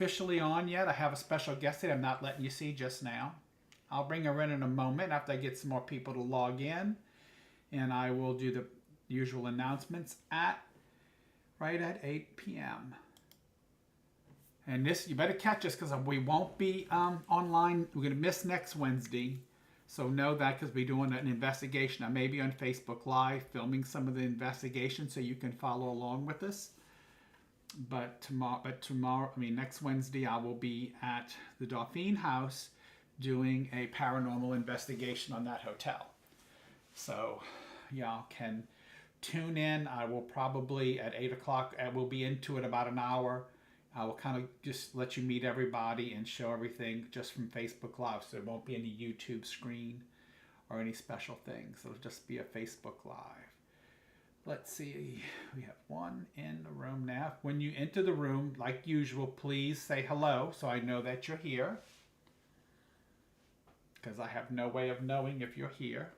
officially on yet. I have a special guest that I'm not letting you see just now. I'll bring her in a moment after I get some more people to log in, and I will do the usual announcements at right at 8 p.m. And this, you better catch us because we won't be online. We're going to miss next Wednesday. So know that because we're doing an investigation. I may be on Facebook Live filming some of the investigation so you can follow along with us. But tomorrow, next Wednesday, I will be at the Dauphine House doing a paranormal investigation on that hotel. So y'all can tune in. I will probably at 8 o'clock, I will be into it about an hour. I will kind of just let you meet everybody and show everything just from Facebook Live. So there won't be any YouTube screen or any special things. It'll just be a Facebook Live. Let's see. We have one in the room now. When you enter the room, like usual, please say hello so I know that you're here. Because I have no way of knowing if you're here.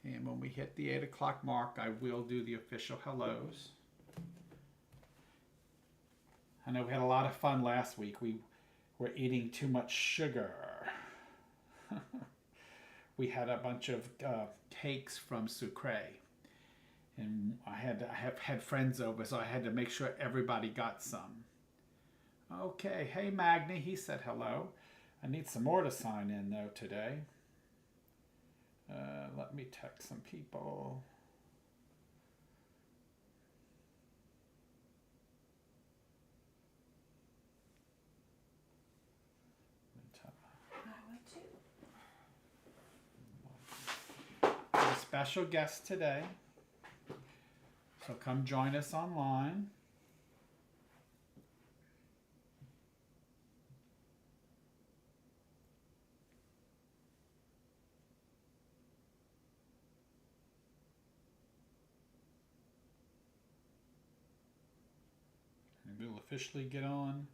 And when we hit the 8 o'clock mark, I will do the official hellos. I know we had a lot of fun last week. We were eating too much sugar. We had a bunch of cakes from Sucre. And I have had friends over, so I had to make sure everybody got some. Okay, hey Magni, he said hello. I need some more to sign in though today. Let me text some people. A special guest today. So come join us online. And we'll officially get on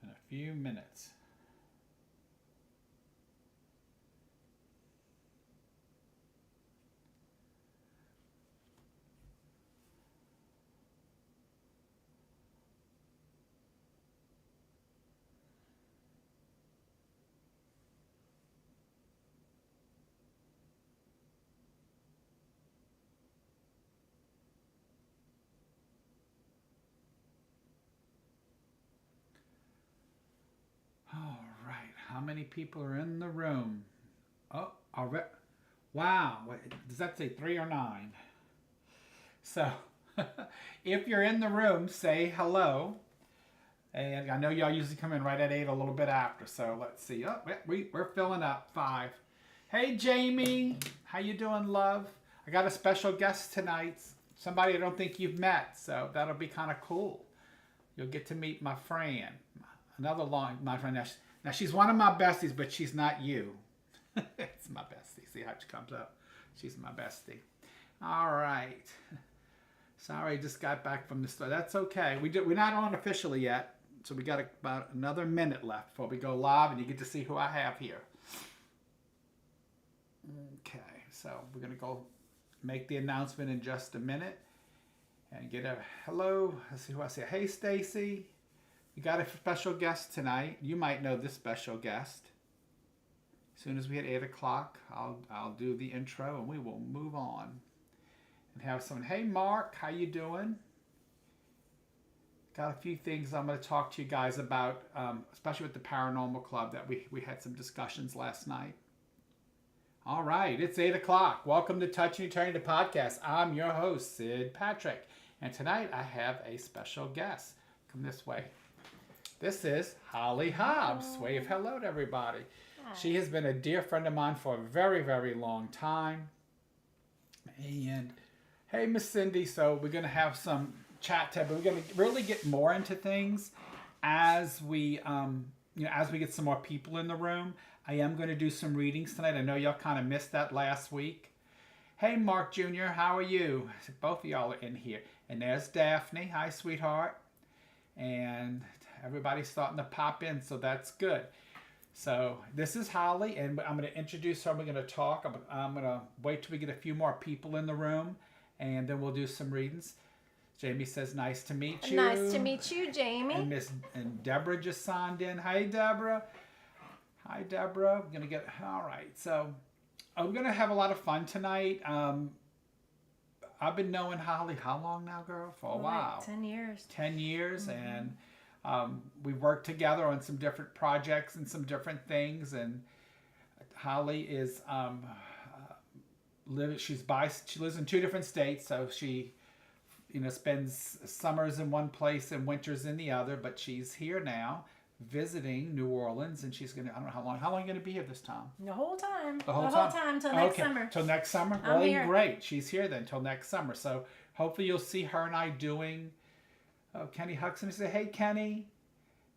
in a few minutes. All right, how many people are in the room? Oh, already. Wow, does that say 3 or 9? So, if you're in the room, say hello. And I know y'all usually come in right at 8, a little bit after. So let's see. Oh, we're filling up. 5. Hey, Jamie. How you doing, love? I got a special guest tonight. Somebody I don't think you've met. So that'll be kind of cool. You'll get to meet my friend. My friend. Now, she's one of my besties, but she's not you. It's my bestie. See how she comes up? She's my bestie. All right. Sorry, I just got back from the store. That's okay. We're not on officially yet. So we got about another minute left before we go live, and you get to see who I have here. Okay, so we're going to go make the announcement in just a minute and get a hello. Let's see who I see. Hey, Stacy. We got a special guest tonight. You might know this special guest. As soon as we hit 8 o'clock, I'll do the intro and we will move on and have someone. Hey, Mark, how you doing? Got a few things I'm going to talk to you guys about, especially with the Paranormal Club that we had some discussions last night. All right, it's 8 o'clock. Welcome to Touching Eternity podcast. I'm your host, Sid Patrick. And tonight I have a special guest. Come this way. This is Holly Hobbs. Wave hello to everybody. Hi. She has been a dear friend of mine for a very, very long time. And hey, Miss Cindy, so we're going to have some chat tab, but we're going to really get more into things as we as we get some more people in the room. I am going to do some readings tonight. I know y'all kind of missed that last week. Hey, Mark Jr., how are you? Both of y'all are in here. And there's Daphne. Hi, sweetheart. And everybody's starting to pop in, so that's good. So this is Holly, and I'm going to introduce her. We're going to talk. I'm going to wait till we get a few more people in the room, and then we'll do some readings. Jamie says, nice to meet you. Nice to meet you, Jamie. And Deborah just signed in. Hi, Deborah. Hi, Deborah. I'm gonna get all right. So I'm gonna have a lot of fun tonight. I've been knowing Holly how long now, girl? For a while. 10 years. 10 years, and we've worked together on some different projects and some different things. And Holly is she lives in 2 different states, so she spends summers in one place and winters in the other. But she's here now, visiting New Orleans, and she's gonna, I don't know how long are you gonna be here this time? The whole time. The whole time till next summer. Till next summer? I'm here. Great. She's here then till next summer. So hopefully you'll see her and I doing Kenny Huxton say, hey Kenny,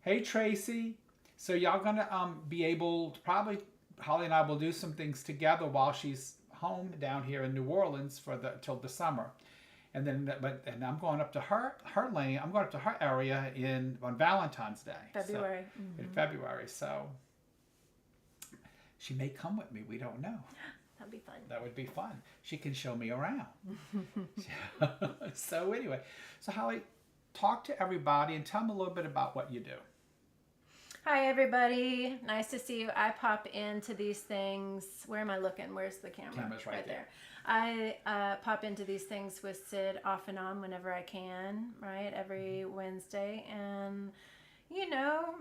hey Tracy. So y'all gonna be able to, probably Holly and I will do some things together while she's home down here in New Orleans till the summer. And then, and I'm going up to her lane. I'm going up to her area on Valentine's Day, February. In February. So she may come with me. We don't know. That'd be fun. That would be fun. She can show me around. So anyway, so Holly, talk to everybody and tell them a little bit about what you do. Hi, everybody. Nice to see you. I pop into these things. Where am I looking? Where's the camera? Camera's right there. I pop into these things with Sid off and on whenever I can, right? Every Wednesday. And,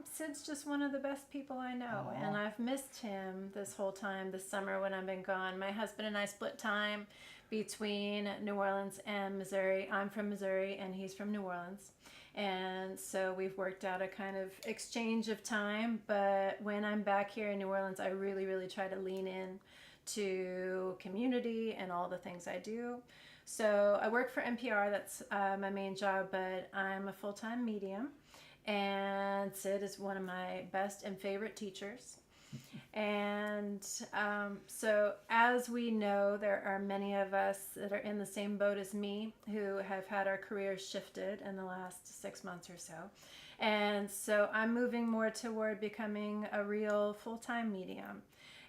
Sid's just one of the best people I know. Aww. And I've missed him this whole time, this summer when I've been gone. My husband and I split time between New Orleans and Missouri. I'm from Missouri and he's from New Orleans. And so we've worked out a kind of exchange of time. But when I'm back here in New Orleans, I really, really try to lean in to community and all the things I do. So I work for NPR. That's my main job, but I'm a full-time medium. And Sid is one of my best and favorite teachers. And so as we know, there are many of us that are in the same boat as me who have had our careers shifted in the last 6 months or so. And so I'm moving more toward becoming a real full-time medium.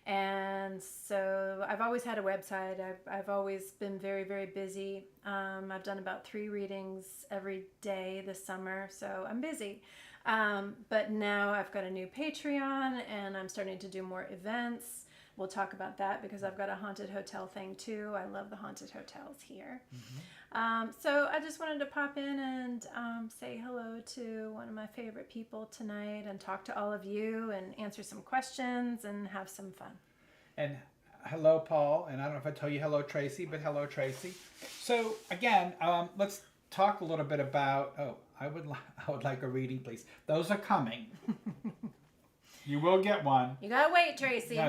And so I've always had a website. I've always been very, very busy. I've done about 3 readings every day this summer, so I'm busy. But now I've got a new Patreon and I'm starting to do more events. We'll talk about that because I've got a haunted hotel thing too. I love the haunted hotels here. Mm-hmm. So I just wanted to pop in and say hello to one of my favorite people tonight and talk to all of you and answer some questions and have some fun. And hello, Paul. And I don't know if I tell you hello, Tracy, but hello, Tracy. So again, let's talk a little bit about, I would like a reading, please. Those are coming. You will get one. You gotta wait, Tracy.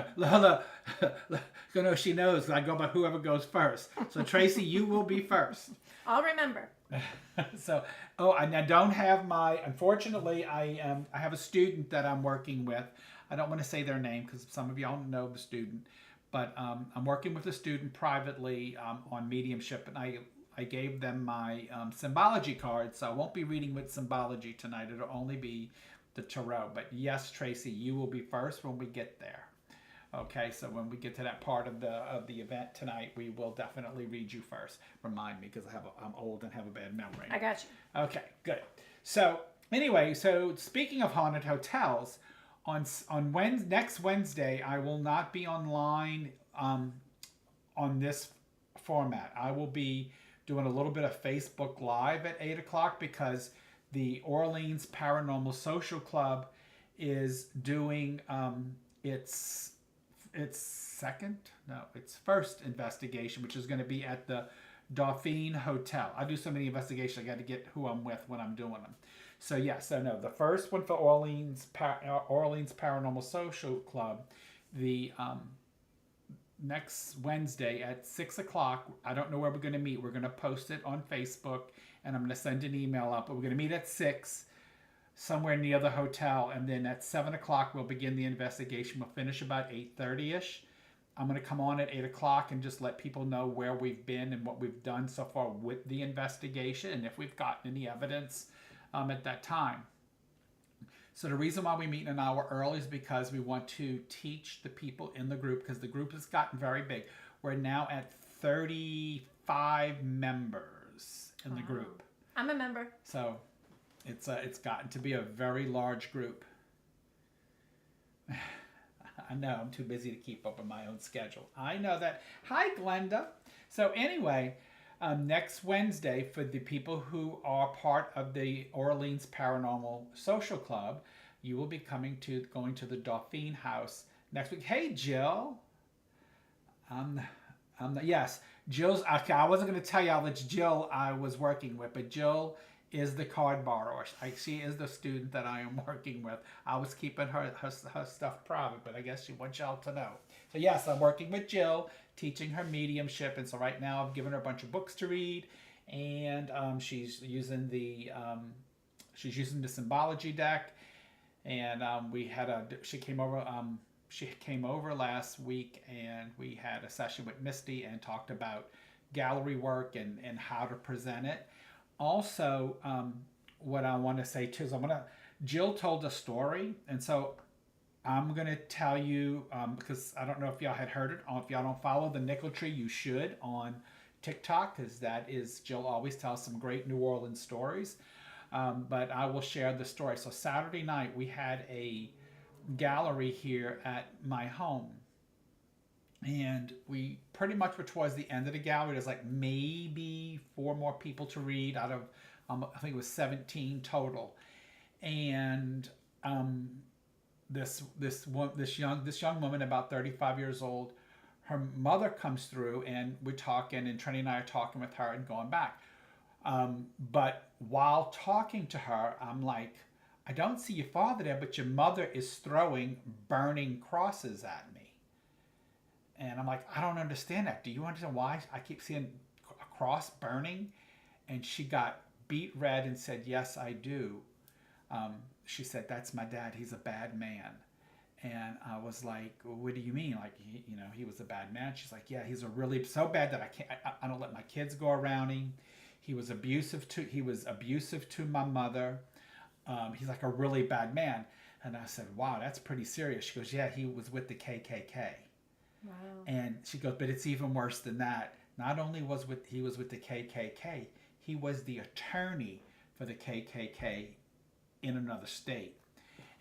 No, she knows. I go by whoever goes first. So Tracy, you will be first. I'll remember. So, and I don't have unfortunately, I have a student that I'm working with. I don't want to say their name because some of y'all know the student, but I'm working with a student privately on mediumship, and I gave them my symbology card, so I won't be reading with symbology tonight. It'll only be the tarot. But yes, Tracy, you will be first when we get there. Okay, so when we get to that part of the event tonight, we will definitely read you first. Remind me, because I'm old and have a bad memory. I got you. Okay, good. So anyway, so speaking of haunted hotels, on next Wednesday, I will not be online on this format. I will be doing a little bit of Facebook Live at 8 o'clock because the Orleans Paranormal Social Club is doing its first investigation, which is going to be at the Dauphine Hotel. I do so many investigations, I got to get who I'm with when I'm doing them. So the first one for Orleans Paranormal Social Club, the next Wednesday at 6 o'clock. I don't know where we're going to meet. We're going to post it on Facebook, and I'm going to send an email up. But we're going to meet at 6 somewhere near the hotel, and then at 7 o'clock we'll begin the investigation. We'll finish about 8:30ish. I'm going to come on at 8 o'clock and just let people know where we've been and what we've done so far with the investigation, and if we've gotten any evidence at that time. So the reason why we meet an hour early is because we want to teach the people in the group, because the group has gotten very big. We're now at 35 members in the group. I'm a member. So it's gotten to be a very large group. I know I'm too busy to keep up with my own schedule. I know that. Hi, Glenda. So anyway, next Wednesday, for the people who are part of the Orleans Paranormal Social Club, you will be going to the Dauphine House next week. Hey, Jill. Yes, Jill's. Okay, I wasn't going to tell y'all it's Jill I was working with, but Jill is the card borrower. She is the student that I am working with. I was keeping her stuff private, but I guess she wants y'all to know. So yes, I'm working with Jill, teaching her mediumship, and so right now I've given her a bunch of books to read, and she's using the symbology deck, and she came over. She came over last week, and we had a session with Misty and talked about gallery work and how to present it. Also, what I want to say too is Jill told a story, and so I'm going to tell you, because I don't know if y'all had heard it, or if y'all don't follow the Nickel Tree, you should on TikTok, because Jill always tells some great New Orleans stories. But I will share the story. So Saturday night, we had a gallery here at my home. And we pretty much were towards the end of the gallery. There's like maybe 4 more people to read out of, I think it was 17 total. And this young woman, about 35 years old, her mother comes through, and we're talking, and Trini and I are talking with her and going back. But while talking to her, I'm like, I don't see your father there, but your mother is throwing burning crosses at me. And I'm like, I don't understand that. Do you understand why I keep seeing a cross burning? And she got beet red and said, yes, I do. She said, that's my dad. He's a bad man. And I was like, well, what do you mean? Like, he was a bad man. She's like, yeah, he's so bad that I don't let my kids go around him. He was abusive to my mother. He's like a really bad man. And I said, wow, that's pretty serious. She goes, yeah, he was with the KKK. Wow. And she goes, but it's even worse than that. Not only was he with the KKK, he was the attorney for the KKK in another state.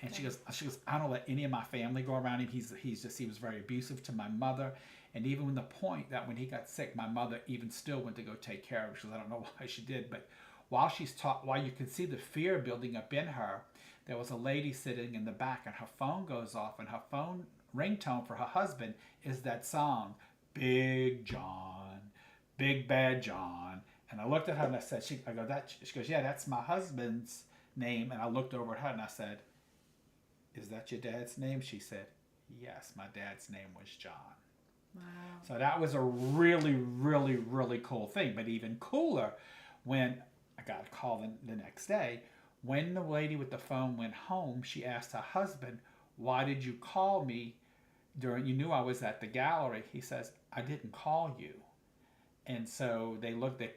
And she goes, I don't let any of my family go around him. He was very abusive to my mother. And even when the point that when he got sick, my mother even still went to go take care of him. She goes, I don't know why she did, but while you can see the fear building up in her, there was a lady sitting in the back, and her phone goes off, and her phone ringtone for her husband is that song, Big John, Big Bad John. And I looked at her and I said, she goes, yeah, that's my husband's name. And I looked over at her and I said, is that your dad's name? She said, yes, my dad's name was John. Wow. So that was a really, really, really cool thing. But even cooler, when I got a call the next day, when the lady with the phone went home, she asked her husband, why did you call me you knew I was at the gallery? He says, I didn't call you. And so they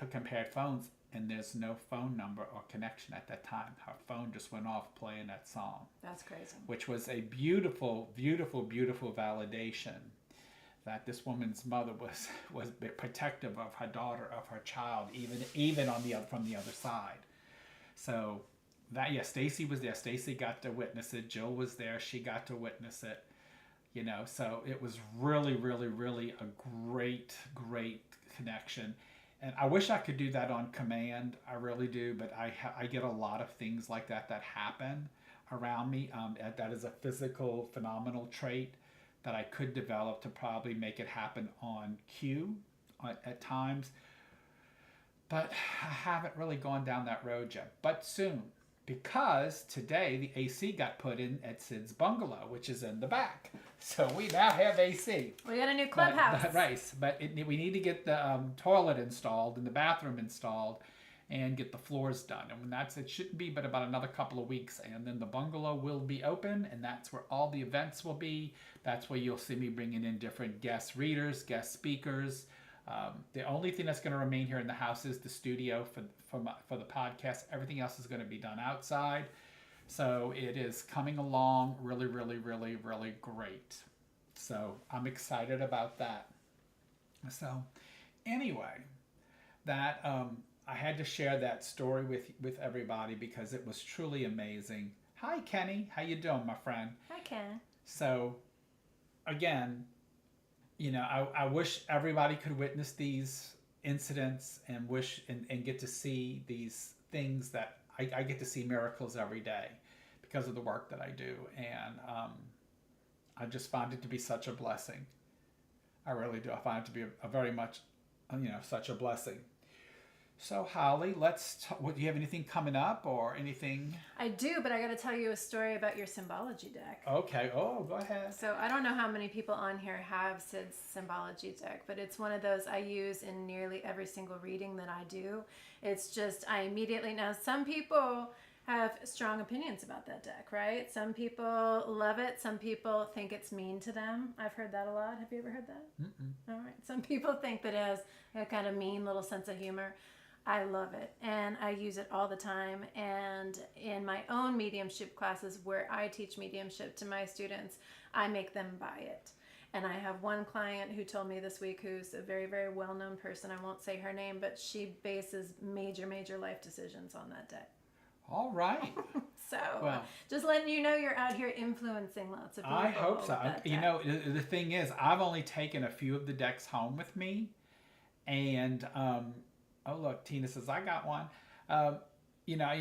compared phones, and there's no phone number or connection at that time. Her phone just went off playing that song. That's crazy. Which was a beautiful, beautiful, beautiful validation that this woman's mother was protective of her daughter, of her child, even from the other side. So Stacy was there. Stacy got to witness it. Jill was there. She got to witness it. So it was really, really, really a great, great connection. And I wish I could do that on command. I really do. But I get a lot of things like that happen around me. That is a physical, phenomenal trait that I could develop to probably make it happen on cue at times. But I haven't really gone down that road yet. But soon. Because today the AC got put in at Sid's bungalow, which is in the back. So we now have AC. We got a new clubhouse. But we need to get the toilet installed and the bathroom installed and get the floors done. And when it shouldn't be but about another couple of weeks. And then the bungalow will be open, and that's where all the events will be. That's where you'll see me bringing in different guest readers, guest speakers. The only thing that's going to remain here in the house is the studio for the podcast. Everything else is going to be done outside. So it is coming along really, really, really, really great. So I'm excited about that. So anyway, that I had to share that story with everybody because it was truly amazing. Hi, Kenny. How you doing, my friend? Hi, Ken. So, again, I wish everybody could witness these incidents and and get to see these things that I get to see miracles every day because of the work that I do. And I just find it to be such a blessing. I really do. I find it to be a very much, such a blessing. So, Holly, do you have anything coming up or anything? I do, but I got to tell you a story about your symbology deck. Okay. Oh, go ahead. So I don't know how many people on here have Sid's symbology deck, but it's one of those I use in nearly every single reading that I do. It's just, now some people have strong opinions about that deck, right? Some people love it. Some people think it's mean to them. I've heard that a lot. Have you ever heard that? All right. Some people think that it has a kind of mean little sense of humor. I love it, and I use it all the time. And in my own mediumship classes where I teach mediumship to my students, I make them buy it. And I have one client who told me this week, who's a very, very well-known person. I won't say her name, but she bases major, major life decisions on that deck. All right. So, just letting you know you're out here influencing lots of people. I hope so. The thing is, I've only taken a few of the decks home with me, and oh look, Tina says I got one. I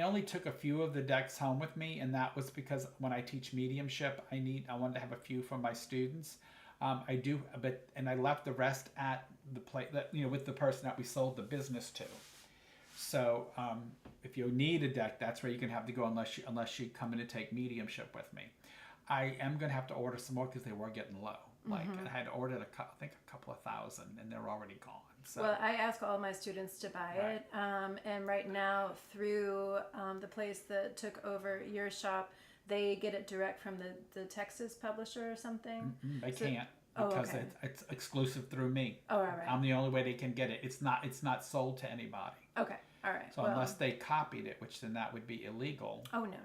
only took a few of the decks home with me, and that was because when I teach mediumship, I wanted to have a few for my students. I do, and I left the rest at the place that with the person that we sold the business to. So if you need a deck, that's where you're gonna have to go unless you come in to take mediumship with me. I am gonna have to order some more because they were getting low. Like I had ordered a couple of thousand, and they're already gone. So. Well, I ask all my students to buy it, and right now through the place that took over your shop, they get it direct from the Texas publisher or something. They can't because it's exclusive through me. Oh, all right. I'm the only way they can get it. It's not sold to anybody. Okay, all right. So unless they copied it, which then that would be illegal. Oh no.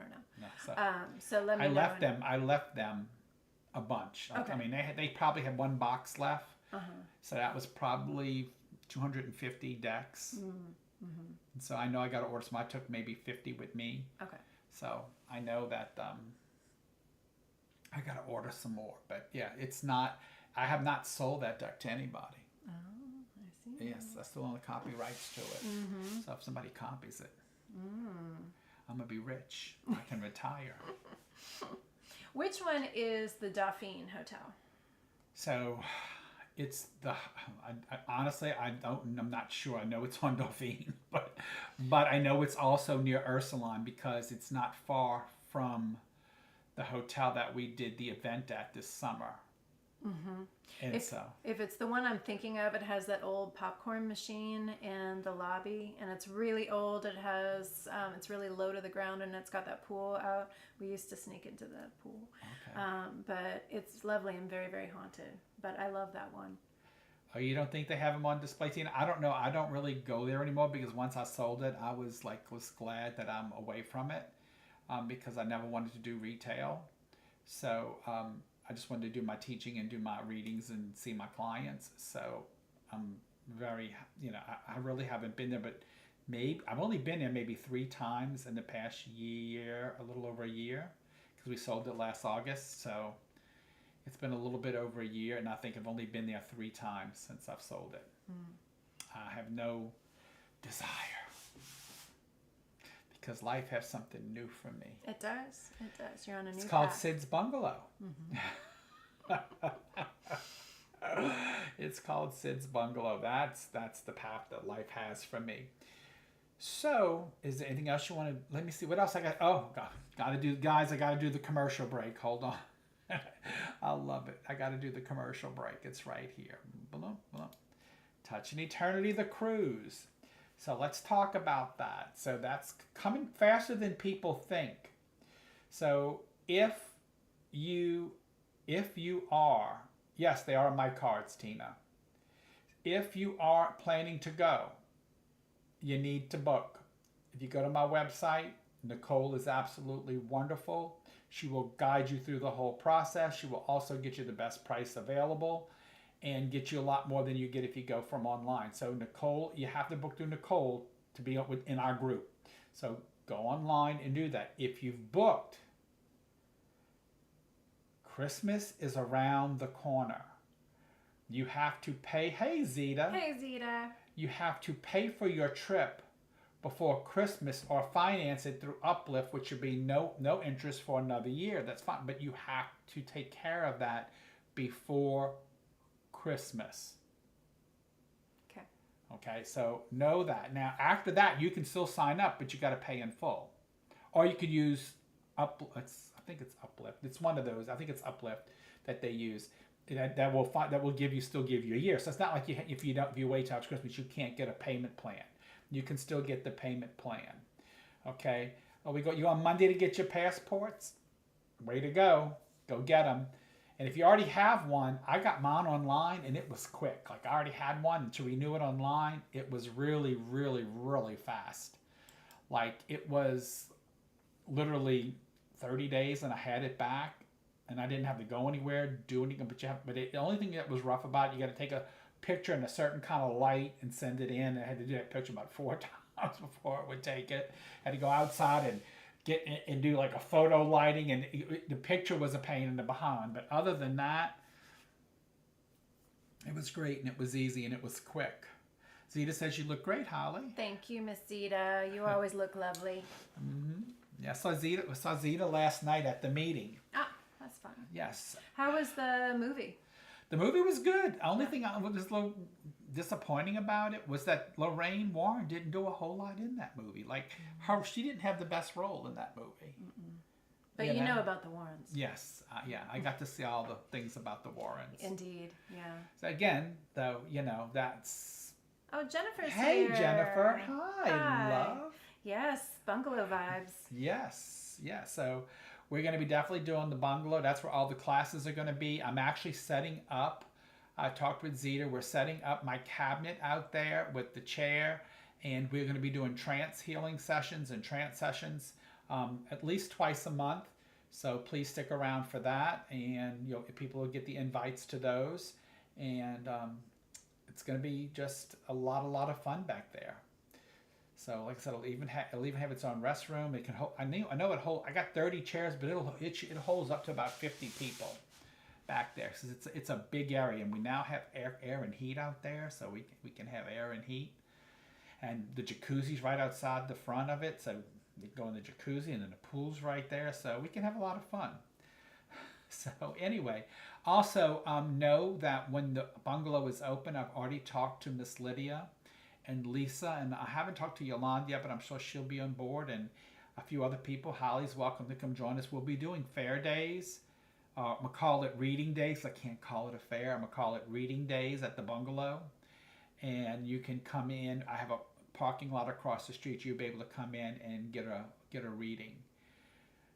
So, so let me know. I left them a bunch. Okay. I mean, they probably had one box left. So that was probably 250 decks. And so I know I got to order some. I took maybe 50 with me. Okay. So I know that I got to order some more. But yeah, I have not sold that deck to anybody. Oh, I see. Yes, I still own the copyrights to it. So if somebody copies it, I'm going to be rich. I can retire. Which one is the Dauphine Hotel? So it's honestly, I'm not sure. I know it's on Dauphine, but I know it's also near Ursuline because it's not far from the hotel that we did the event at this summer. And if it's the one I'm thinking of, it has that old popcorn machine in the lobby, and it's really old. It has it's really low to the ground, and it's got that pool out. We used to sneak into that pool. Okay. But it's lovely and very, very haunted. But I love that one. Oh, you don't think they have them on display, Tina? I don't know. I don't really go there anymore because once I sold it, I was glad that I'm away from it because I never wanted to do retail. So I just wanted to do my teaching and do my readings and see my clients. So I'm very, I really haven't been there, but I've only been there maybe 3 times in the past year, a little over a year, because we sold it last August. So it's been a little bit over a year, and I think I've only been there 3 times since I've sold it. I have no desire because life has something new for me. It does. It does. You're on a new path. It's called Sid's Bungalow. It's called Sid's Bungalow. That's the path that life has for me. So, is there anything else you want to? Let me see. What else I got? Oh, got to do, guys. I got to do the commercial break. Hold on. I love it. I got to do the commercial break. It's right here. Touching Eternity, the cruise. So let's talk about that. So that's coming faster than people think. So if you are, yes, they are my cards, Tina. If you are planning to go, you need to book. If you go to my website, Nicole is absolutely wonderful. She will guide you through the whole process. She will also get you the best price available. and get you a lot more than you get if you go from online. So Nicole, you have to book through Nicole to be in our group. So go online and do that. If you've booked, Christmas is around the corner. You have to pay. Hey, Zeta. Hey, Zeta. You have to pay for your trip before Christmas or finance it through Uplift, which would be no interest for another year. That's fine. But you have to take care of that before Christmas. Okay. Okay, so know that. Now, after that, you can still sign up, but you got to pay in full. Or you could use I think it's Uplift. It's one of those. I think it's Uplift that they use. That will still give you a year. So it's not like if you wait till Christmas, you can't get a payment plan. You can still get the payment plan. Okay. Oh, we got you on Monday to get your passports. Way to go. Go get them. And if you already have one, I got mine online and it was quick. Like I already had one, and to renew it online, it was really, really, really fast. Like it was literally 30 days and I had it back. And I didn't have to go anywhere, do anything, but the only thing that was rough about it, you got to take a picture in a certain kind of light and send it in. I had to do that picture about 4 times before it would take it. I had to go outside and get and do like a photo lighting, and the picture was a pain in the behind. But other than that, it was great and it was easy and it was quick. Zeta says you look great, Holly. Thank you, Miss Zeta. You always look lovely. Mm-hmm. Yeah, I saw Zeta last night at the meeting. Ah. That's fun. Yes. How was the movie? The movie was good. Only thing that was a little disappointing about it was that Lorraine Warren didn't do a whole lot in that movie. Like she didn't have the best role in that movie. Mm-mm. But you know about the Warrens. Yes. Yeah. I got to see all the things about the Warrens. Indeed. Yeah. So again, though, that's. Oh, Jennifer's here. Hey, Jennifer. Hi, love. Yes. Bungalow vibes. Yes. Yeah. So. We're going to be definitely doing the bungalow. That's where all the classes are going to be. I'm actually setting up, I talked with Zeta, we're setting up my cabinet out there with the chair, and we're going to be doing trance healing sessions and trance sessions at least twice a month. So please stick around for that, and people will get the invites to those. And it's going to be just a lot of fun back there. So, like I said, it'll even have its own restroom. It can hold. I know it holds. I got 30 chairs, but it holds up to about 50 people back there. So it's a big area, and we now have air and heat out there, so we can have air and heat. And the jacuzzi's right outside the front of it, so you go in the jacuzzi, and then the pool's right there, so we can have a lot of fun. So anyway, also know that when the bungalow is open, I've already talked to Miss Lydia and Lisa, and I haven't talked to Yolanda yet, but I'm sure she'll be on board, and a few other people. Holly's welcome to come join us. We'll be doing fair days. I'm going to call it reading days. I can't call it a fair. I'm going to call it reading days at the bungalow. And you can come in. I have a parking lot across the street. You'll be able to come in and get a reading.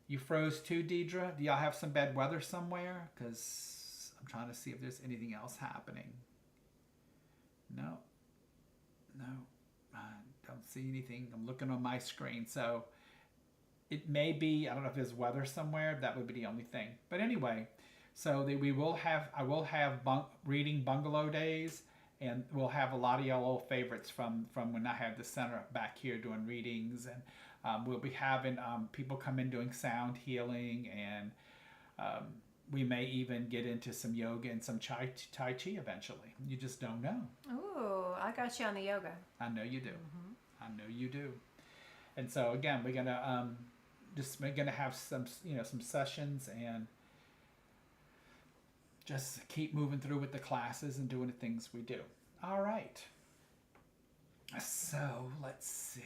You froze too, Deidre? Do y'all have some bad weather somewhere? Because I'm trying to see if there's anything else happening. No. I don't see anything. I'm looking on my screen. So it may be, I don't know if there's weather somewhere. That would be the only thing. But anyway, so I will have reading bungalow days, and we'll have a lot of y'all old favorites from when I had the center back here doing readings, and we'll be having people come in doing sound healing, and we may even get into some yoga and some Tai Chi eventually. You just don't know. Ooh, I got you on the yoga. I know you do. Mm-hmm. I know you do. And so again, we're gonna have some sessions and just keep moving through with the classes and doing the things we do. All right. So let's see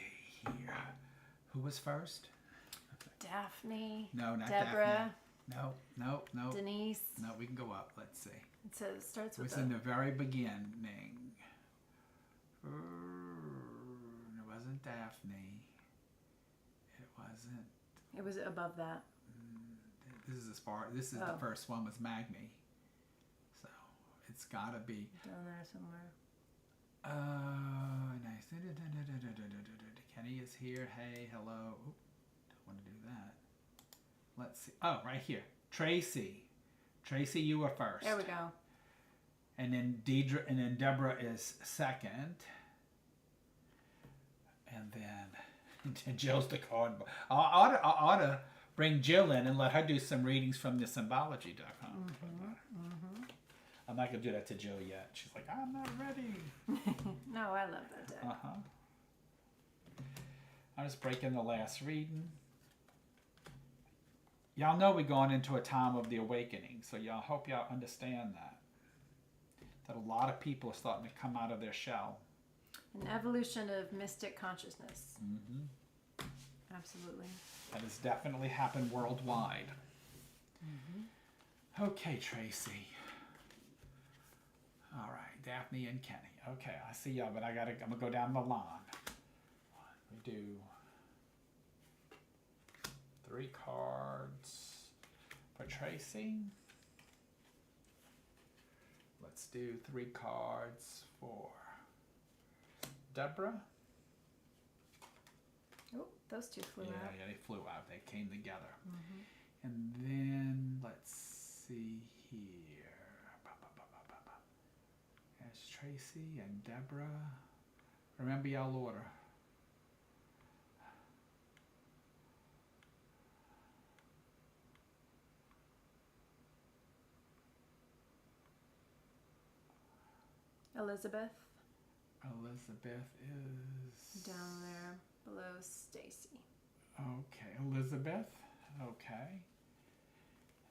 here. Who was first? Daphne. No, not Deborah. Daphne. No. Denise. No, we can go up. Let's see. It says it starts with. It was in the very beginning. It wasn't Daphne. It wasn't. It was above that. This is the first one was Magni. So it's gotta be. Down there somewhere. Nice. Kenny is here. Hey, hello. Oop, don't want to do that. Let's see. Oh, right here. Tracy, you were first. There we go. And then Deborah is second. And then Jill's the card. I ought to bring Jill in and let her do some readings from the symbology.com. I'm not going to do that to Jill yet. She's like, I'm not ready. No, I love that deck. I'm just breaking the last reading. Y'all know we're going into a time of the awakening, so y'all hope y'all understand that. That a lot of people are starting to come out of their shell. An evolution of mystic consciousness. Absolutely. That has definitely happened worldwide. Okay, Tracy. All right, Daphne and Kenny. Okay, I see y'all, but I'm gonna go down the line. We do 3 cards for Tracy. Let's do 3 cards for Deborah. Oh, those two flew out. Yeah, they flew out. They came together. And then let's see here. There's Tracy and Deborah. Remember y'all order. Elizabeth. Elizabeth is down there below Stacy. Okay, Elizabeth. Okay.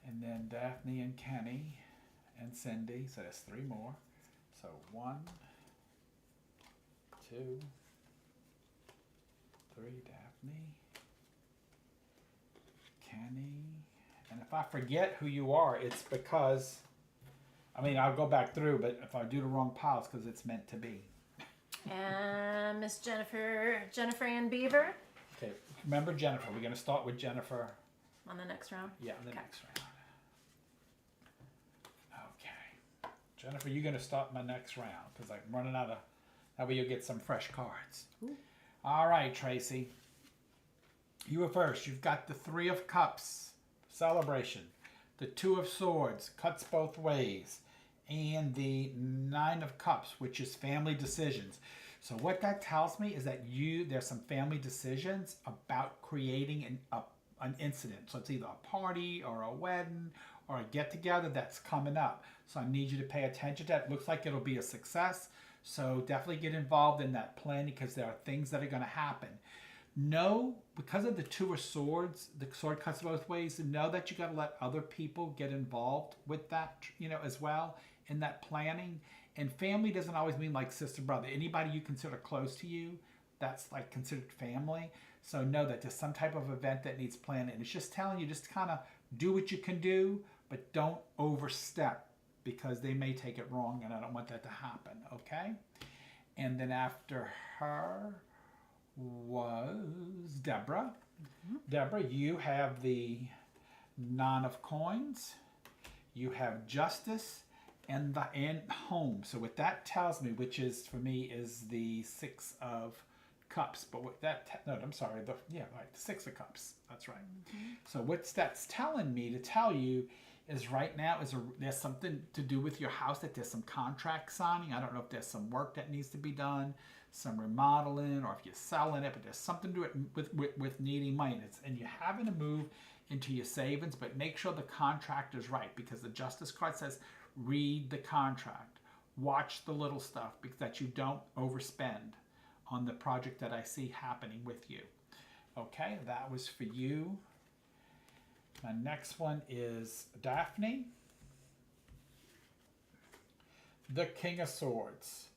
And then Daphne and Kenny and Cindy. So that's 3 more. So 1, 2, 3, Daphne, Kenny. And if I forget who you are, it's because, I'll go back through, but if I do the wrong pile, it's because it's meant to be. And Miss Jennifer Ann Beaver. Okay, remember Jennifer. We're going to start with Jennifer. On the next round? Yeah, the next round. Okay. Jennifer, you're going to start my next round because I'm running out of... That way you'll get some fresh cards. Ooh. All right, Tracy. You were first. You've got the 3 of Cups, celebration. The 2 of Swords, cuts both ways. And the 9 of Cups, which is family decisions. So what that tells me is that there's some family decisions about creating an incident. So it's either a party or a wedding or a get-together that's coming up. So I need you to pay attention to that. It looks like it'll be a success. So definitely get involved in that planning because there are things that are going to happen. Know, because of the 2 of Swords, the sword cuts both ways, know that you got to let other people get involved with that, as well in that planning. And family doesn't always mean like sister, brother. Anybody you consider close to you, that's like considered family. So know that there's some type of event that needs planning. And it's just telling you just kind of do what you can do, but don't overstep because they may take it wrong and I don't want that to happen, okay? And then after her was Deborah. Deborah, you have the 9 of Coins. You have Justice and Home. So what that tells me, which is for me is the 6 of Cups. But what that the 6 of Cups. That's right. So what that's telling me to tell you is right now there's something to do with your house, that there's some contract signing. I don't know if there's some work that needs to be done, some remodeling, or if you're selling it, but there's something to do with needing money. And you're having to move into your savings, but make sure the contract is right because the Justice card says read the contract. Watch the little stuff because that you don't overspend on the project that I see happening with you. Okay, that was for you. My next one is Daphne. The King of Swords.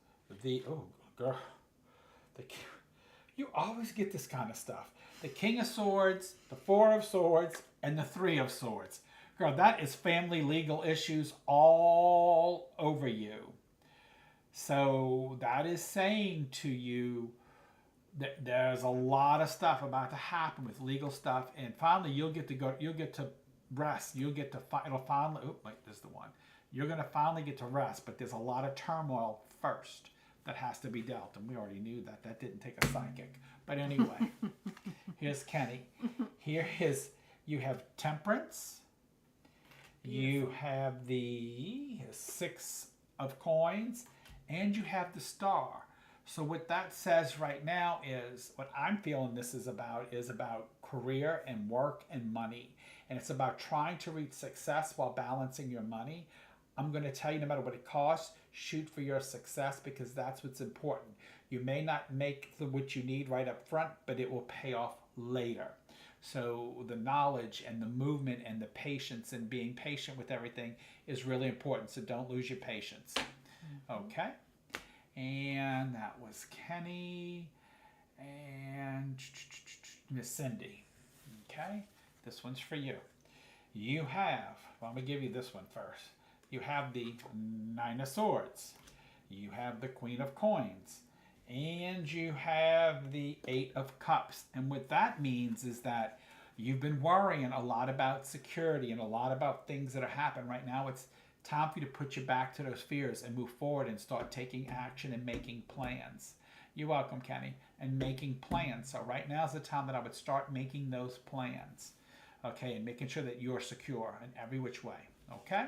You always get this kind of stuff. The King of Swords, the 4 of Swords, and the 3 of Swords. Girl, that is family legal issues all over you. So that is saying to you that there's a lot of stuff about to happen with legal stuff, and finally you'll get to rest. You'll get to there's the one. You're going to finally get to rest, but there's a lot of turmoil first that has to be dealt, and we already knew that. That didn't take a psychic. But anyway, here's Kenny. You have Temperance. Beautiful. You have the 6 of coins, and you have the star. So what that says right now is, what I'm feeling this is about career and work and money. And it's about trying to reach success while balancing your money. I'm going to tell you, no matter what it costs, shoot for your success, because that's what's important. You may not make what you need right up front, but it will pay off later. So the knowledge and the movement and the patience and being patient with everything is really important. So don't lose your patience. Okay. And that was Kenny and Miss Cindy. Okay. This one's for you. You have, well, I'm going to give you this one first. You have the Nine of Swords. You have the Queen of Coins. And you have the Eight of Cups. And what that means is that you've been worrying a lot about security and a lot about things that are happening right now. It's time for you to put your back to those fears and move forward and start taking action and making plans. You're welcome, Kenny. And making plans. So right now is the time that I would start making those plans. Okay, and making sure that you're secure in every which way. Okay?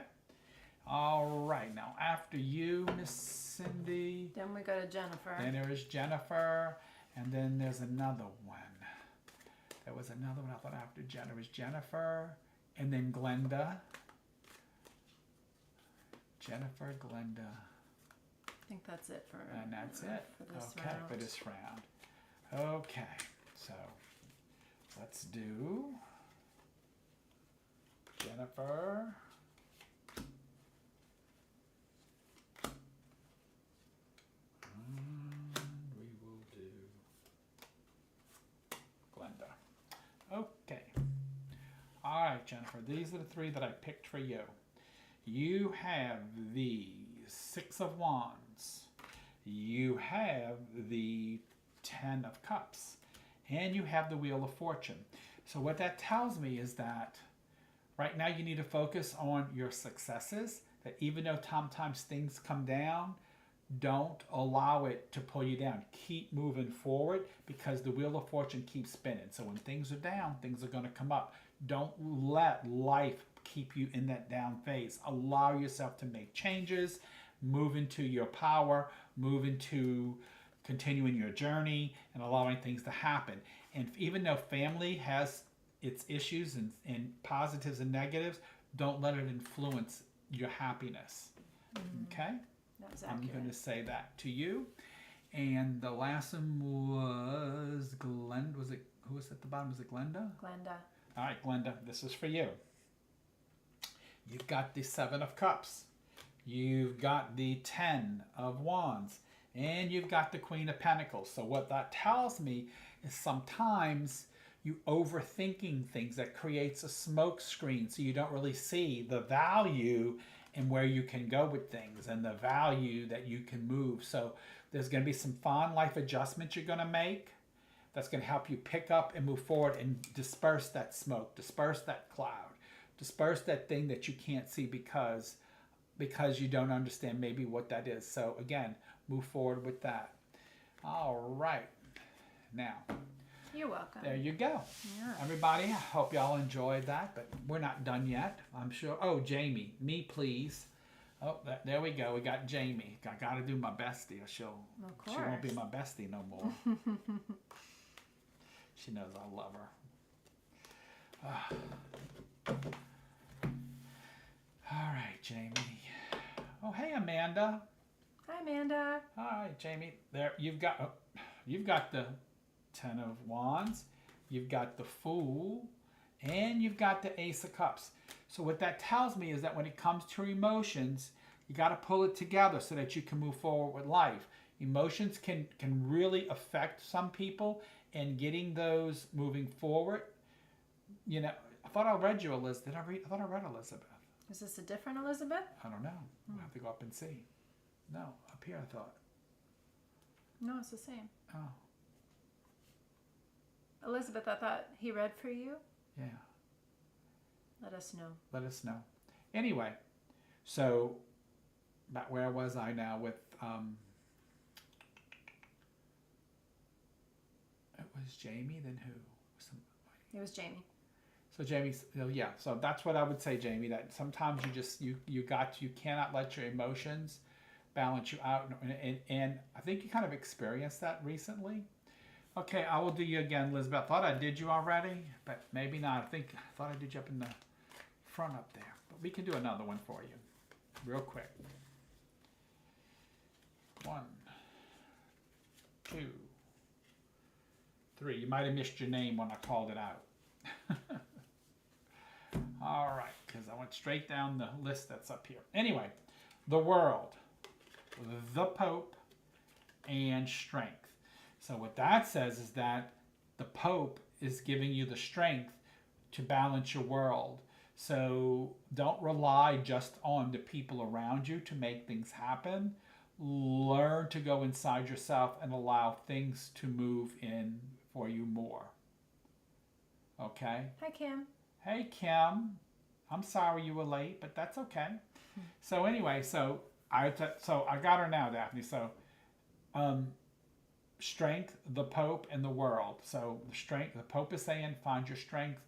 All right, now after you, Miss Cindy. Then we go to Jennifer. Then there is Jennifer, and then there's another one. There was another one I thought after Jennifer was Jennifer, and then Glenda. Jennifer, Glenda. I think that's it for. And that's it. For this okay, round. for this round. Okay, so let's do Jennifer. We will do Glenda. Okay. All right, Jennifer. These are the three that I picked for you. You have the Six of Wands. You have the Ten of Cups. And you have the Wheel of Fortune. So what that tells me is that right now you need to focus on your successes. That even though sometimes things come down, don't allow it to pull you down. Keep moving forward, because the Wheel of Fortune keeps spinning. So when things are down, things are going to come up. Don't let life keep you in that down phase. Allow yourself to make changes, move into your power, move into continuing your journey and allowing things to happen. And even though family has its issues and positives and negatives, don't let it influence your happiness. Okay? That was I'm accurate. going to say that to you. And the last one was Glenda. Was it, who was at the bottom? Was it Glenda? Glenda. All right, Glenda, this is for you. You've got the Seven of Cups. You've got the Ten of Wands. And you've got the Queen of Pentacles. So what that tells me is sometimes you overthinking things. That creates a smoke screen, so you don't really see the value and where you can go with things and the value that you can move. So there's going to be some fun life adjustments you're going to make that's going to help you pick up and move forward and disperse that smoke, disperse that cloud, disperse that thing that you can't see because you don't understand maybe what that is. So again, move forward with that. All right. Now, You're welcome. there you go. Yeah. Everybody, I hope y'all enjoyed that, but we're not done yet, I'm sure. Oh, Jamie, me please. Oh, there we go. We got Jamie. I got to do my bestie, or she won't be my bestie no more. She knows I love her. All right, Jamie. Oh, hey, Amanda. Hi, Amanda. All right, Jamie. There, you've got the Ten of Wands, you've got the Fool, and you've got the Ace of Cups. So what that tells me is that when it comes to emotions, you got to pull it together so that you can move forward with life. Emotions can really affect some people, and getting those moving forward. You know, I thought I read you, Elizabeth. I thought I read Elizabeth. Is this a different Elizabeth? I don't know. We'll have to go up and see. No, up here I thought. No, it's the same. Oh, Elizabeth, I thought he read for you. yeah. Let us know. Let us know. Anyway, so about where was I now with it was Jamie, then who? It was Jamie. So Jamie, yeah, so that's what I would say, Jamie, that sometimes you cannot let your emotions balance you out. And I think you kind of experienced that recently. Okay, I will do you again, Elizabeth. I thought I did you already, but maybe not. I thought I did you up in the front up there. But we can do another one for you real quick. 1, 2, 3. You might have missed your name when I called it out. All right, because I went straight down the list that's up here. Anyway, the world, the Pope, and strength. So what that says is that the Pope is giving you the strength to balance your world. So don't rely just on the people around you to make things happen. Learn to go inside yourself and allow things to move in for you more. Okay? Hi, Kim. Hey, Kim. I'm sorry you were late, but that's okay. So anyway, so I got her now, Daphne. So strength, the Pope, and the world. So the Pope is saying find your strength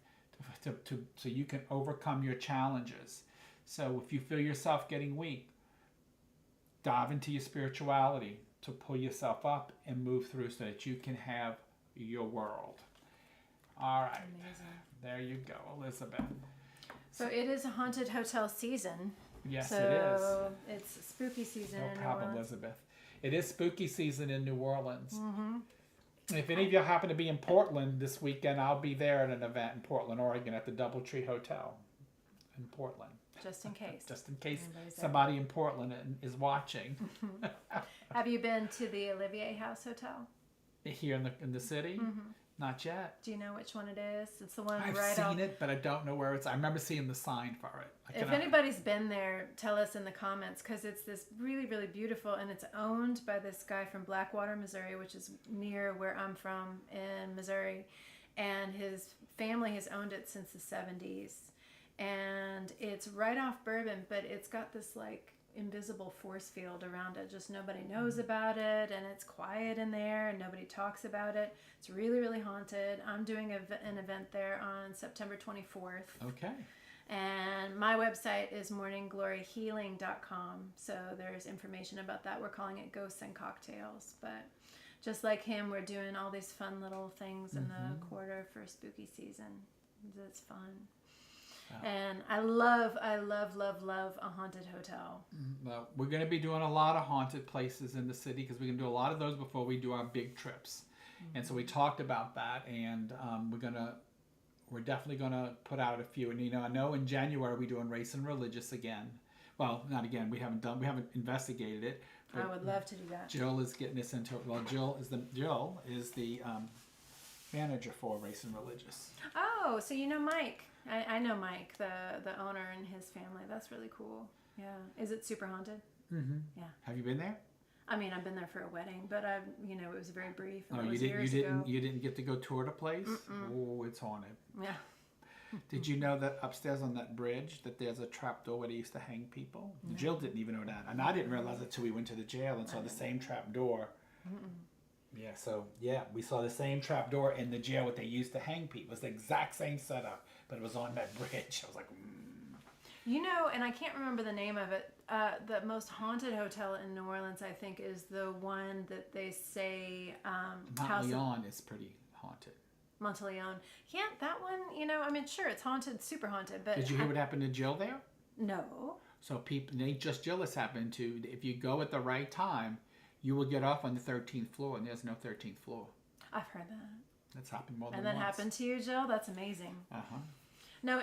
so you can overcome your challenges. So if you feel yourself getting weak, dive into your spirituality to pull yourself up and move through so that you can have your world. All right. Amazing. There you go, Elizabeth. So it is a haunted hotel season. Yes, so it is. So it's spooky season in New problem, Orleans. Elizabeth. It is spooky season in New Orleans. Mm-hmm. If any of you happen to be in Portland this weekend, I'll be there at an event in Portland, Oregon at the Doubletree Hotel in Portland. Just in case. Just in case Anybody's somebody in Portland is watching. Have you been to the Olivier House Hotel? Here in the city? Mm-hmm. Not yet. Do you know which one it is? It's the one I've right seen off. it, but I don't know where it's. I remember seeing the sign for it. If anybody's been there, tell us in the comments, because it's this really, really beautiful, and it's owned by this guy from Blackwater, Missouri, which is near where I'm from in Missouri, and his family has owned it since the 70s, and it's right off Bourbon, but it's got this like invisible force field around it. Just nobody knows about it, and it's quiet in there, and nobody talks about it. It's really, really haunted. I'm doing an event there on September 24th. Okay. And my website is morninggloryhealing.com. So there's information about that. We're calling it Ghosts and Cocktails. But just like him, we're doing all these fun little things in the quarter for spooky season. It's fun. Wow. And I love a haunted hotel. Well, we're going to be doing a lot of haunted places in the city because we're going to do a lot of those before we do our big trips. And so we talked about that, and we're definitely going to put out a few. And I know in January we're doing race and religious again. Well, not again. We haven't investigated it. I would love to do that. Jill is getting us into it. Well, Jill is the manager for race and religious. Oh, so you know Mike. I know Mike, the owner, and his family. That's really cool. Yeah. Is it super haunted? Mm-hmm. Yeah. Have you been there? I mean, I've been there for a wedding, but it was very brief. Oh, you didn't get to go tour the place? Mm-mm. Oh, it's haunted. Yeah. Did you know that upstairs on that bridge that there's a trap door where they used to hang people? No. Jill didn't even know that, and I didn't realize it until we went to the jail and saw the same trap door. Yeah, so we saw the same trap door in the jail what they used to hang people. It was the exact same setup, but it was on that bridge. I was like, and I can't remember the name of it. The most haunted hotel in New Orleans, I think, is the one that they say Monteleone is pretty haunted. Monteleone. Yeah, that one, I mean, sure, it's haunted, super haunted. But did you hear what happened to Jill there? No. So people, ain't just Jill has happened to. If you go at the right time, you will get off on the 13th floor, and there's no 13th floor. I've heard that. That's happened more than once. And that happened to you, Jill? That's amazing. Uh-huh. No,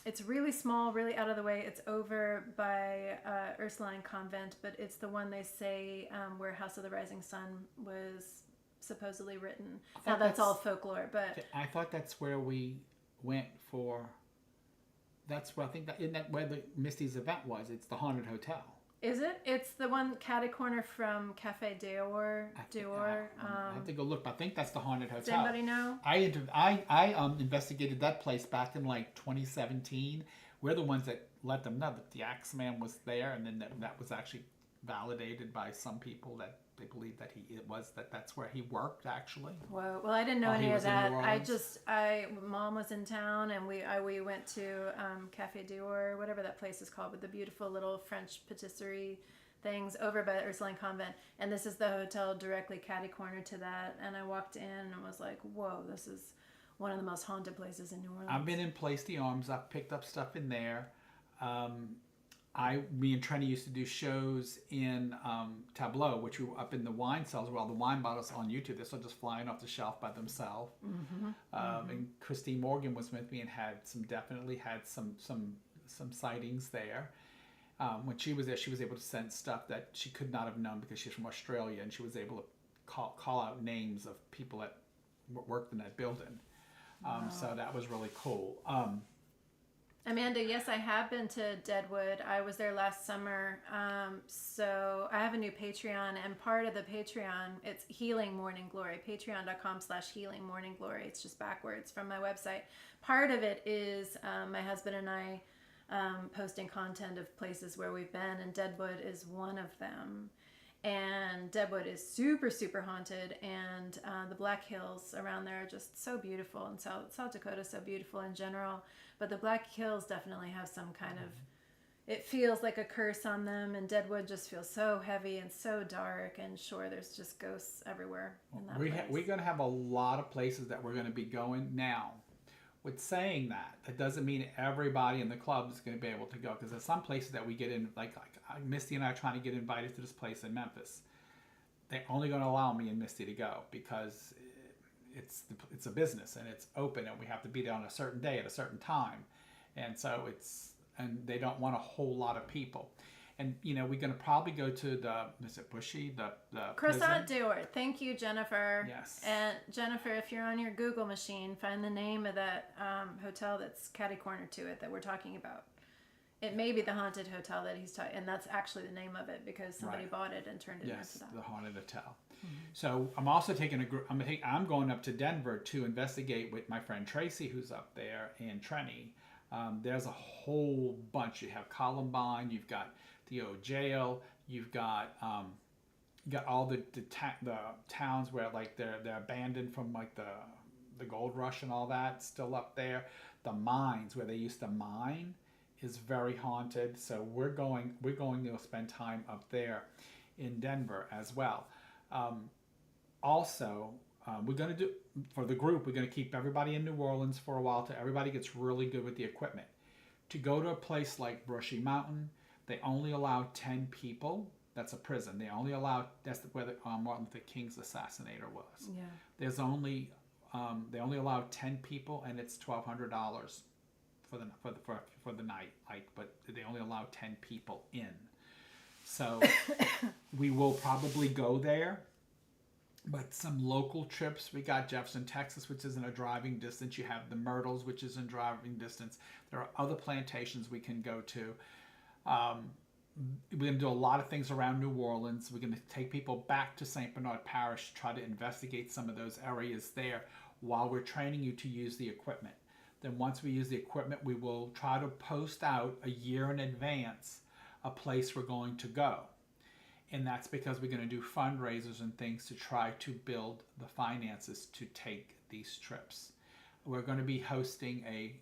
it's really small, really out of the way. It's over by Ursuline Convent, but it's the one they say where House of the Rising Sun was supposedly written. Now that's all folklore, but I thought that's where we went for. That's where I think isn't that where the Misty's event was? It's the haunted hotel. Is it? It's the one catty corner from Cafe Dior. I have to go look. But I think that's the haunted hotel. Does anybody know? I investigated that place back in like 2017. We're the ones that let them know that the Axeman was there, and then that was actually validated by some people that they believe that that's where he worked actually. Whoa. Well, I didn't know any of that. Mom was in town, and we went to Cafe Dior, whatever that place is called, with the beautiful little French patisserie things over by the Ursuline Convent, and this is the hotel directly catty corner to that. And I walked in and was like, whoa, this is one of the most haunted places in New Orleans. I've been in Place d'Armes. I've picked up stuff in there. Me and Trenny used to do shows in Tableau, which were up in the wine cells where all the wine bottles on YouTube. They're still just flying off the shelf by themselves. And Christine Morgan was with me and definitely had some sightings there. When she was there, she was able to sense stuff that she could not have known because she's from Australia, and she was able to call out names of people that worked in that building. So that was really cool. Amanda, yes, I have been to Deadwood. I was there last summer. So I have a new Patreon, and part of the Patreon, it's Healing Morning Glory, patreon.com/Healing Morning Glory. It's just backwards from my website. Part of it is my husband and I posting content of places where we've been, and Deadwood is one of them. And Deadwood is super, super haunted, and the Black Hills around there are just so beautiful, and South Dakota is so beautiful in general. But the Black Hills definitely have some kind of, it feels like a curse on them, and Deadwood just feels so heavy and so dark, and sure, there's just ghosts everywhere in that place. We're going to have a lot of places that we're going to be going now. With saying that doesn't mean everybody in the club is going to be able to go, because there's some places that we get in, like Misty and I are trying to get invited to this place in Memphis. They're only going to allow me and Misty to go because it's a business and it's open, and we have to be there on a certain day at a certain time, and so they don't want a whole lot of people. And we're going to probably go to is it Bushy, the Croissant Door. Thank you, Jennifer. Yes. And Jennifer, if you're on your Google machine, find the name of that hotel that's catty corner to it that we're talking about. It may be the haunted hotel that he's talking, and that's actually the name of it because somebody bought it and turned it into that. The haunted hotel. So I'm also taking I'm going up to Denver to investigate with my friend Tracy, who's up there, and Trenny. There's a whole bunch. You have Columbine. You've got the old jail. You've got all the towns where like they're abandoned from like the gold rush and all that still up there. The mines where they used to mine is very haunted. So we're going to spend time up there in Denver as well. Also, we're going to do, for the group, we're going to keep everybody in New Orleans for a while till everybody gets really good with the equipment. To go to a place like Brushy Mountain, they only allow 10 people. That's a prison. They only allow, that's where Martin Luther King's assassinator was. Yeah. There's only, they only allow 10 people, and it's $1,200 for the night. But they only allow 10 people in. So we will probably go there. But some local trips, we got Jefferson, Texas, which is in a driving distance. You have the Myrtles, which is in driving distance. There are other plantations we can go to. We're going to do a lot of things around New Orleans. We're going to take people back to St. Bernard Parish, try to investigate some of those areas there while we're training you to use the equipment. Then once we use the equipment, we will try to post out a year in advance a place we're going to go. And that's because we're going to do fundraisers and things to try to build the finances to take these trips. We're going to be hosting a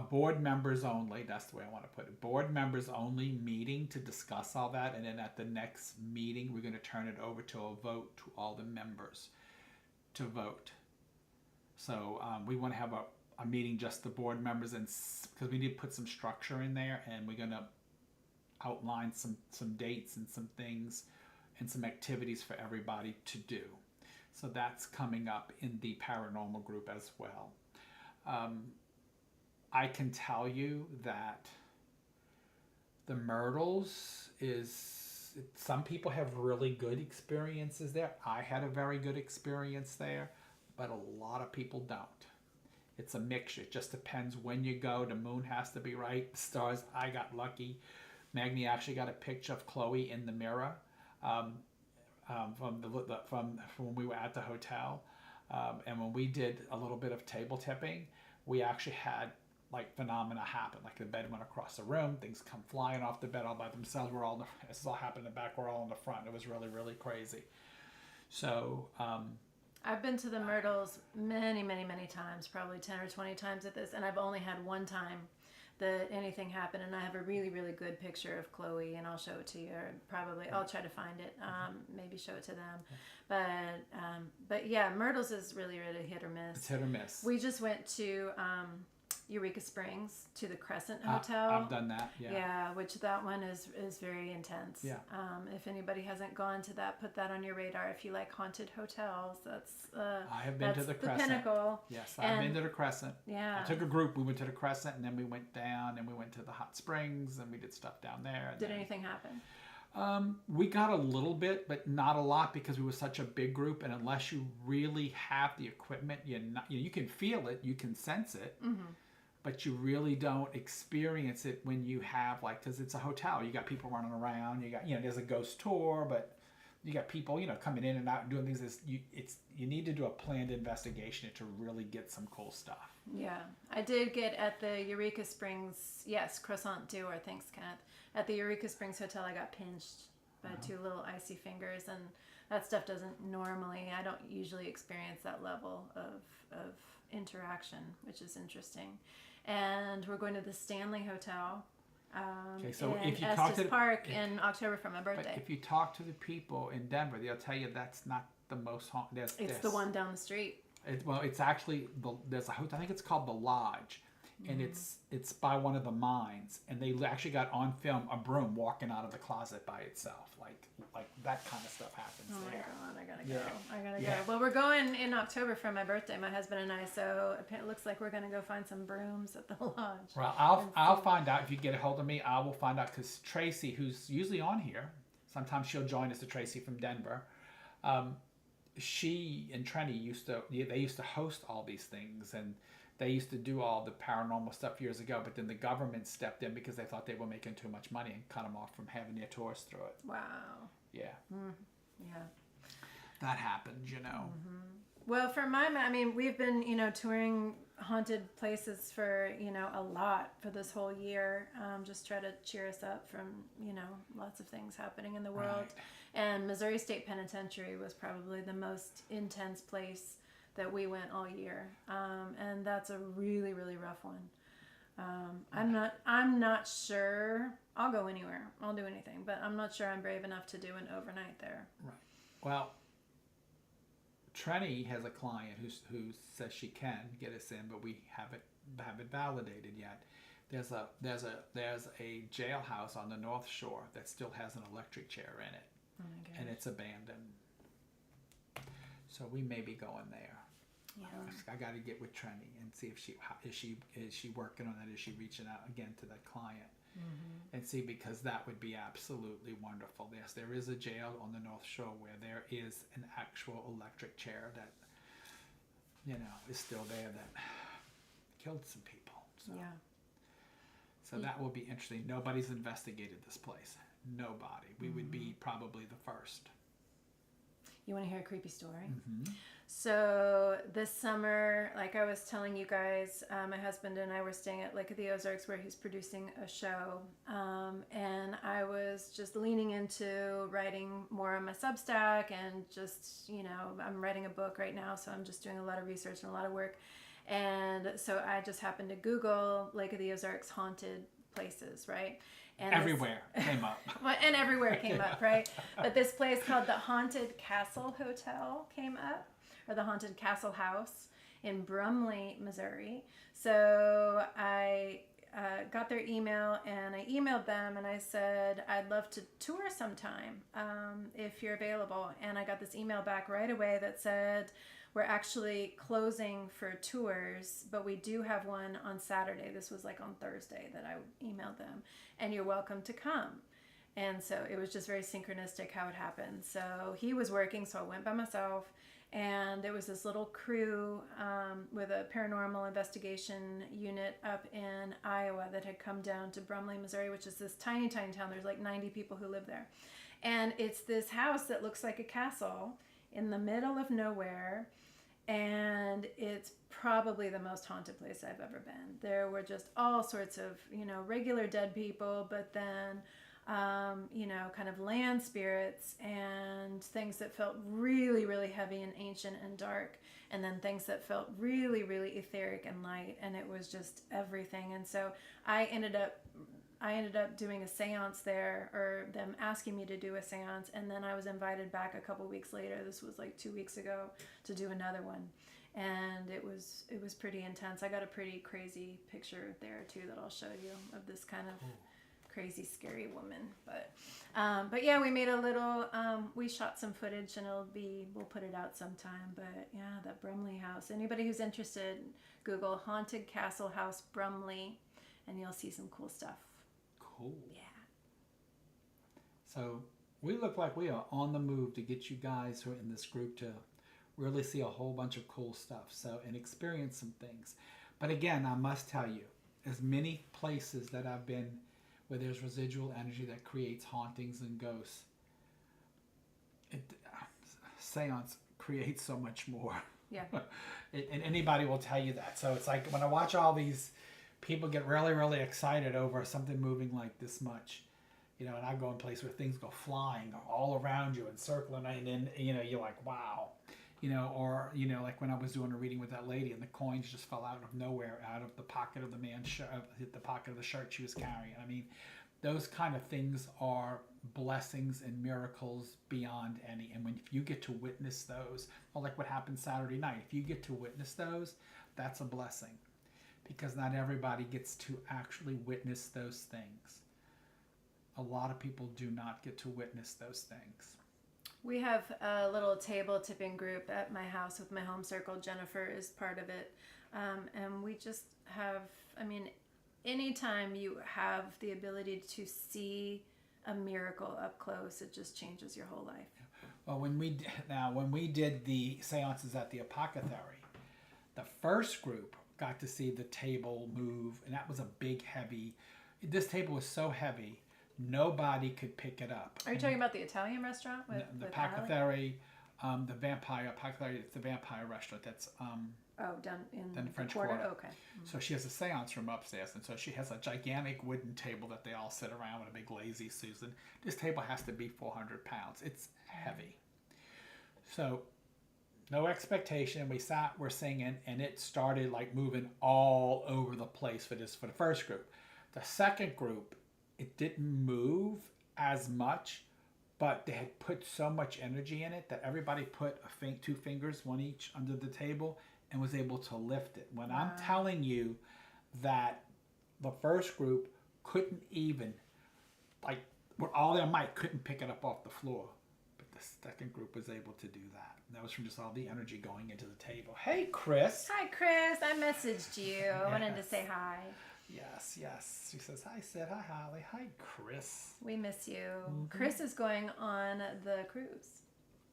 board members only, that's the way I want to put it, board members only meeting to discuss all that. And then at the next meeting, we're going to turn it over to a vote to all the members to vote. So we want to have a meeting just the board members, and because we need to put some structure in there, and we're going to outline some dates and some things and some activities for everybody to do. So that's coming up in the paranormal group as well. I can tell you that the Myrtles some people have really good experiences there. I had a very good experience there, but a lot of people don't. It's a mixture. It just depends when you go. The moon has to be right. The stars. I got lucky. Magni actually got a picture of Chloe in the mirror from when we were at the hotel. And when we did a little bit of table tipping, we actually had like phenomena happen. Like the bed went across the room. Things come flying off the bed all by themselves. This all happened in the back. We're all in the front. It was really, really crazy. So. I've been to the Myrtles many, many, many times, probably 10 or 20 times at this, and I've only had one time. that anything happened. And I have a really, really good picture of Chloe, and I'll show it to you. Or probably I'll try to find it. Maybe show it to them. But yeah, Myrtles is really, really hit or miss. It's hit or miss. We just went to Eureka Springs to the Crescent Hotel. I've done that. Yeah. Yeah, which that one is very intense. Yeah. If anybody hasn't gone to that, put that on your radar. If you like haunted hotels, that's I have been to the Crescent. Pinnacle. Yes, I've been to the Crescent. Yeah. I took a group. We went to the Crescent, and then we went down, and we went to the hot springs, and we did stuff down there. Did anything happen? We got a little bit, but not a lot, because we were such a big group, and unless you really have the equipment, you can feel it, you can sense it, but you really don't experience it when you have, like, because it's a hotel. You got people running around. You got, there's a ghost tour, but you got people, coming in and out and doing things. You need to do a planned investigation to really get some cool stuff. Yeah, I did get at the Eureka Springs. Yes, croissant tour. Thanks, Kenneth. At the Eureka Springs Hotel, I got pinched by two little icy fingers, and that stuff doesn't normally. I don't usually experience that level of interaction, which is interesting. And we're going to the Stanley Hotel. Okay, so in if you talk to Estes Park in October for my birthday. But if you talk to the people in Denver, they'll tell you that's not the most haunted. It's the one down the street. It's actually there's a hotel. I think it's called the Lodge, and it's by one of the mines. And they actually got on film a broom walking out of the closet by itself, like that kind of stuff happens there. Oh my god, I gotta go. Well, we're going in October for my birthday, my husband and I. So it looks like we're gonna go find some brooms at the lodge. Well, I'll find out if you get a hold of me. I will find out, because Tracy, who's usually on here, sometimes she'll join us. To Tracy from Denver. She and Trenny used to host all these things, and they used to do all the paranormal stuff years ago, but then the government stepped in because they thought they were making too much money and cut them off from having their tours through it. Wow. Yeah. Yeah. That happened, Well, we've been, touring haunted places for, a lot for this whole year. Just try to cheer us up from, lots of things happening in the world. Right. And Missouri State Penitentiary was probably the most intense place that we went all year. And that's a really, really rough one. I'm not sure. I'll go anywhere. I'll do anything, but I'm not sure I'm brave enough to do an overnight there. Right. Well, Trenny has a client who says she can get us in, but we haven't validated yet. There's a jailhouse on the North Shore that still has an electric chair in it. Oh my gosh. And it's abandoned. So we may be going there. Yeah. I got to get with Trenny and see if is she working on that? Is she reaching out again to that client? And see, because that would be absolutely wonderful. Yes, there is a jail on the North Shore where there is an actual electric chair that is still there that killed some people. So. Yeah. So that will be interesting. Nobody's investigated this place. Nobody. We would be probably the first. You want to hear a creepy story? So this summer, like I was telling you guys, my husband and I were staying at Lake of the Ozarks, where he's producing a show. And I was just leaning into writing more on my Substack, and just, I'm writing a book right now, so I'm just doing a lot of research and a lot of work. And so I just happened to Google Lake of the Ozarks haunted places, right? And everywhere came up. Well, and everywhere came up, right? But this place called the Haunted Castle Hotel came up, or the Haunted Castle House in Brumley, Missouri. So I got their email, and I emailed them, and I said, I'd love to tour sometime if you're available. And I got this email back right away that said, we're actually closing for tours, but we do have one on Saturday. This was like on Thursday that I emailed them, and you're welcome to come. And so it was just very synchronistic how it happened. So he was working, so I went by myself, and there was this little crew with a paranormal investigation unit up in Iowa that had come down to Brumley, Missouri, which is this tiny, tiny town. There's like 90 people who live there. And it's this house that looks like a castle in the middle of nowhere. And it's probably the most haunted place I've ever been. There were just all sorts of, regular dead people, but then kind of land spirits and things that felt really, really heavy and ancient and dark, and then things that felt really, really etheric and light, and it was just everything. And so I ended up doing a seance there, or them asking me to do a seance, and then I was invited back a couple weeks later. This was like 2 weeks ago, to do another one, and it was pretty intense. I got a pretty crazy picture there too that I'll show you of this kind of crazy, scary woman. But yeah, we made a little. We shot some footage, and we'll put it out sometime. But yeah, that Brumley house. Anybody who's interested, Google Haunted Castle House Brumley, and you'll see some cool stuff. Cool. Yeah. So we look like we are on the move to get you guys who are in this group to really see a whole bunch of cool stuff. And experience some things. But again, I must tell you, as many places that I've been where there's residual energy that creates hauntings and ghosts, seance creates so much more. Yeah. And anybody will tell you that. So it's like when I watch all these people get really, really excited over something moving like this much, and I go in places where things go flying all around you and circling, and then, you're like, wow. Or like when I was doing a reading with that lady, and the coins just fell out of nowhere, out of the pocket of the man's shirt, hit the pocket of the shirt she was carrying. I mean, those kind of things are blessings and miracles beyond any. And if you get to witness those, or like what happened Saturday night, if you get to witness those, that's a blessing, because not everybody gets to actually witness those things. A lot of people do not get to witness those things. We have a little table tipping group at my house with my home circle. Jennifer is part of it. And we just have, anytime you have the ability to see a miracle up close, it just changes your whole life. Well, when we did the seances at the apothecary, the first group got to see the table move, and that was a big, heavy. This table was so heavy, nobody could pick it up. Are you talking about the Italian restaurant? The apothecary, the vampire apothecary. It's the vampire restaurant. That's down in the French Quarter. Quarter. Okay. Mm-hmm. So she has a seance room upstairs, and so she has a gigantic wooden table that they all sit around with a big lazy Susan. This table has to be 400 pounds. It's heavy. So no expectation. We're singing, and it started like moving all over the place for the first group. The second group, it didn't move as much, but they had put so much energy in it that everybody put two fingers, one each, under the table and was able to lift it. When I'm telling you that the first group couldn't even, like, with all their might, couldn't pick it up off the floor. But the second group was able to do that. And that was from just all the energy going into the table. Hey, Chris. Hi, Chris. I messaged you. I wanted to say hi. Yes. She says, hi, Sid. Hi, Holly. Hi, Chris. We miss you. Mm-hmm. Chris is going on the cruise.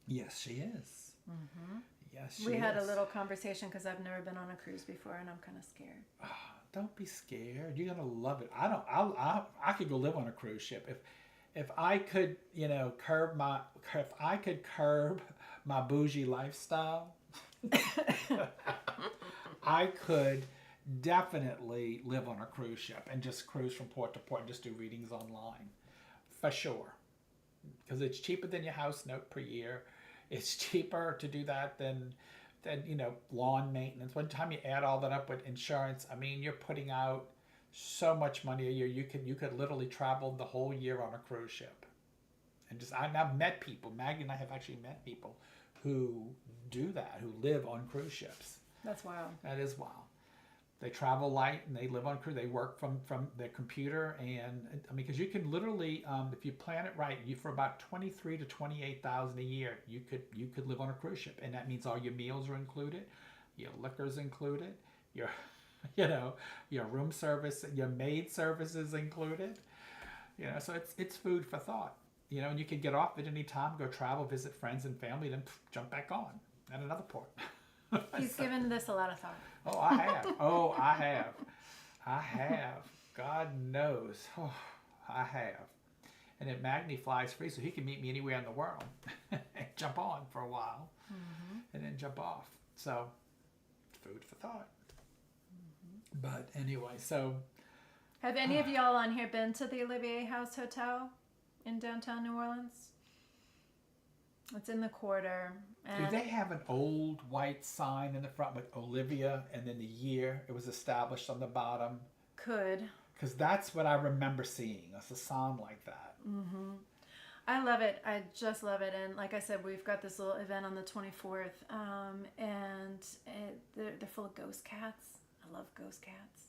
Yes, she is. Mm-hmm. Yes, she We had is. a little conversation because I've never been on a cruise before, and I'm kind of scared. Oh, don't be scared. You're gonna love it. I could go live on a cruise ship if I could, curb my bougie lifestyle. I could definitely live on a cruise ship and just cruise from port to port and just do readings online, for sure, because it's cheaper than your house note per year. It's cheaper to do that than lawn maintenance. One time you add all that up with insurance, you're putting out so much money a year. You could literally travel the whole year on a cruise ship. And I've met people. Maggie and I have actually met people who do that, who live on cruise ships. That's wild. That is wild. They travel light and they live on cruise. They work from their computer, and because you can literally, if you plan it right, for about $23,000 to $28,000 a year, you could live on a cruise ship, and that means all your meals are included, your liquor's included, your your room service, your maid service is included. So it's food for thought. And you can get off at any time, go travel, visit friends and family, then jump back on at another port. He's given this a lot of thought. Oh, I have. I have. God knows. Oh, I have. And then Magni flies free, so he can meet me anywhere in the world and jump on for a while, and then jump off. So, food for thought. But anyway, so. Have any of y'all on here been to the Olivier House Hotel? in downtown New Orleans. It's in the quarter. Do And they have an old white sign in the front with Olivia and then the year it was established on the bottom? could. Because that's what I remember seeing. It's a sign like that. I love it. I just love it. And like I said, we've got this little event on the 24th, and they're full of ghost cats. I love ghost cats.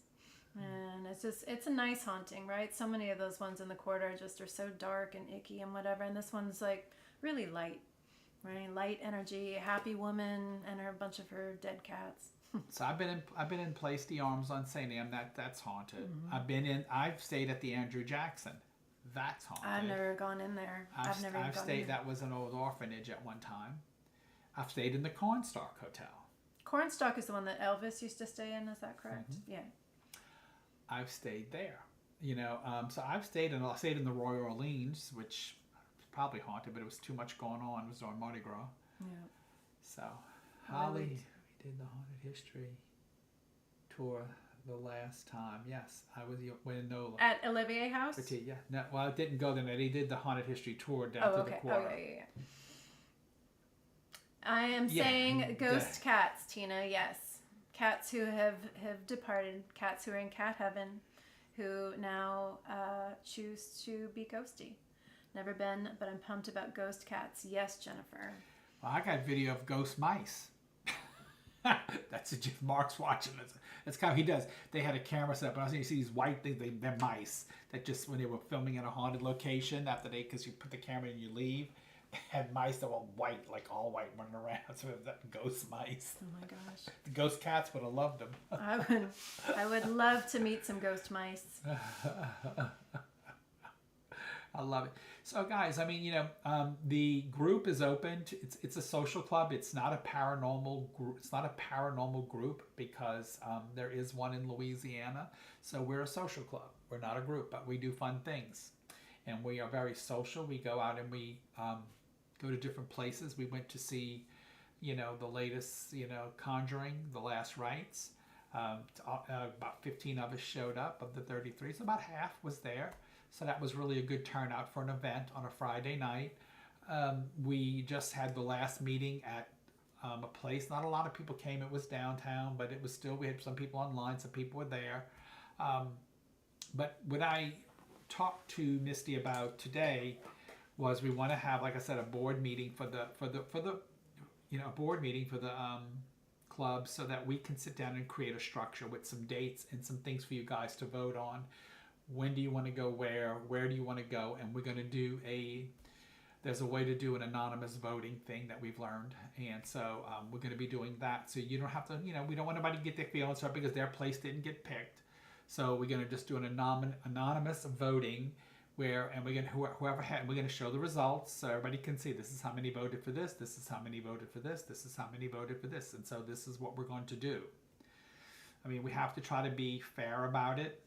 And it's a nice haunting, right? So many of those ones in the quarter are so dark and icky and whatever. And this one's like really light, right? Light energy, a happy woman and a bunch of her dead cats. So I've been in Place d'Armes on St. Anne. That's haunted. I've stayed at the Andrew Jackson. That's haunted. I've never gone in there. I've never even I've gone stayed. in there. That was an old orphanage at one time. I've stayed in the Cornstalk Hotel. Cornstalk is the one that Elvis used to stay in. Is that correct? Yeah. I've stayed there. So I've stayed in the Royal Orleans, which was probably haunted, but it was too much going on. It was on Mardi Gras. Yeah. So Holly, we did the haunted history tour the last time. Yes, I was when Nola. At Olivier House? Yeah. No, well, I didn't go there. He did the haunted history tour down to the quarter. Oh, yeah. I am saying ghost cats, Tina. Yes, cats who have departed, cats who are in cat heaven, who now choose to be ghosty. Never been, but I'm pumped about ghost cats. Yes, Jennifer. Well, I got video of ghost mice. That's it. Mark's watching this. That's how he does. They had a camera set up, and I was you see these white things. They're mice that just when they were filming in a haunted location because you put the camera and you leave, had mice that were white, like all white, running around. So it was that ghost mice. Oh my gosh. The ghost cats would have loved them. I would love to meet some ghost mice. I love it. So, guys, the group is open. It's a social club. It's not a paranormal group. It's not a paranormal group because there is one in Louisiana. So we're a social club. We're not a group, but we do fun things, and we are very social. We go out and we go to different places. We went to see, the latest, Conjuring, The Last Rites. About 15 of us showed up of the 33. So about half was there. So that was really a good turnout for an event on a Friday night. We just had the last meeting at a place. Not a lot of people came. It was downtown, but it was still, we had some people online, some people were there. But what I talked to Misty about today was we want to have, like I said, a board meeting for the club so that we can sit down and create a structure with some dates and some things for you guys to vote on. When do you want to go where do you want to go? And we're going to do there's a way to do an anonymous voting thing that we've learned. And so we're going to be doing that. So you don't have to, we don't want anybody to get their feelings hurt because their place didn't get picked. So we're going to just do an anonymous voting we're going to show the results so everybody can see this is how many voted for this, this is how many voted for this, this is how many voted for this. And so this is what we're going to do. We have to try to be fair about it.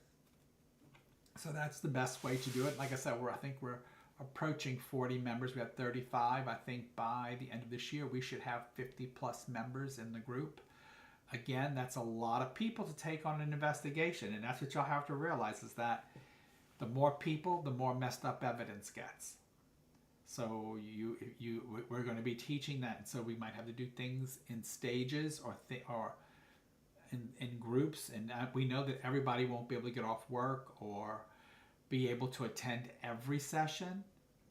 So that's the best way to do it. Like I said, I think we're approaching 40 members. We have 35. I think by the end of this year, we should have 50 plus members in the group. Again, that's a lot of people to take on an investigation. And that's what y'all have to realize is that the more people, the more messed up evidence gets. So we're going to be teaching that. And so we might have to do things in stages or in groups, and we know that everybody won't be able to get off work or be able to attend every session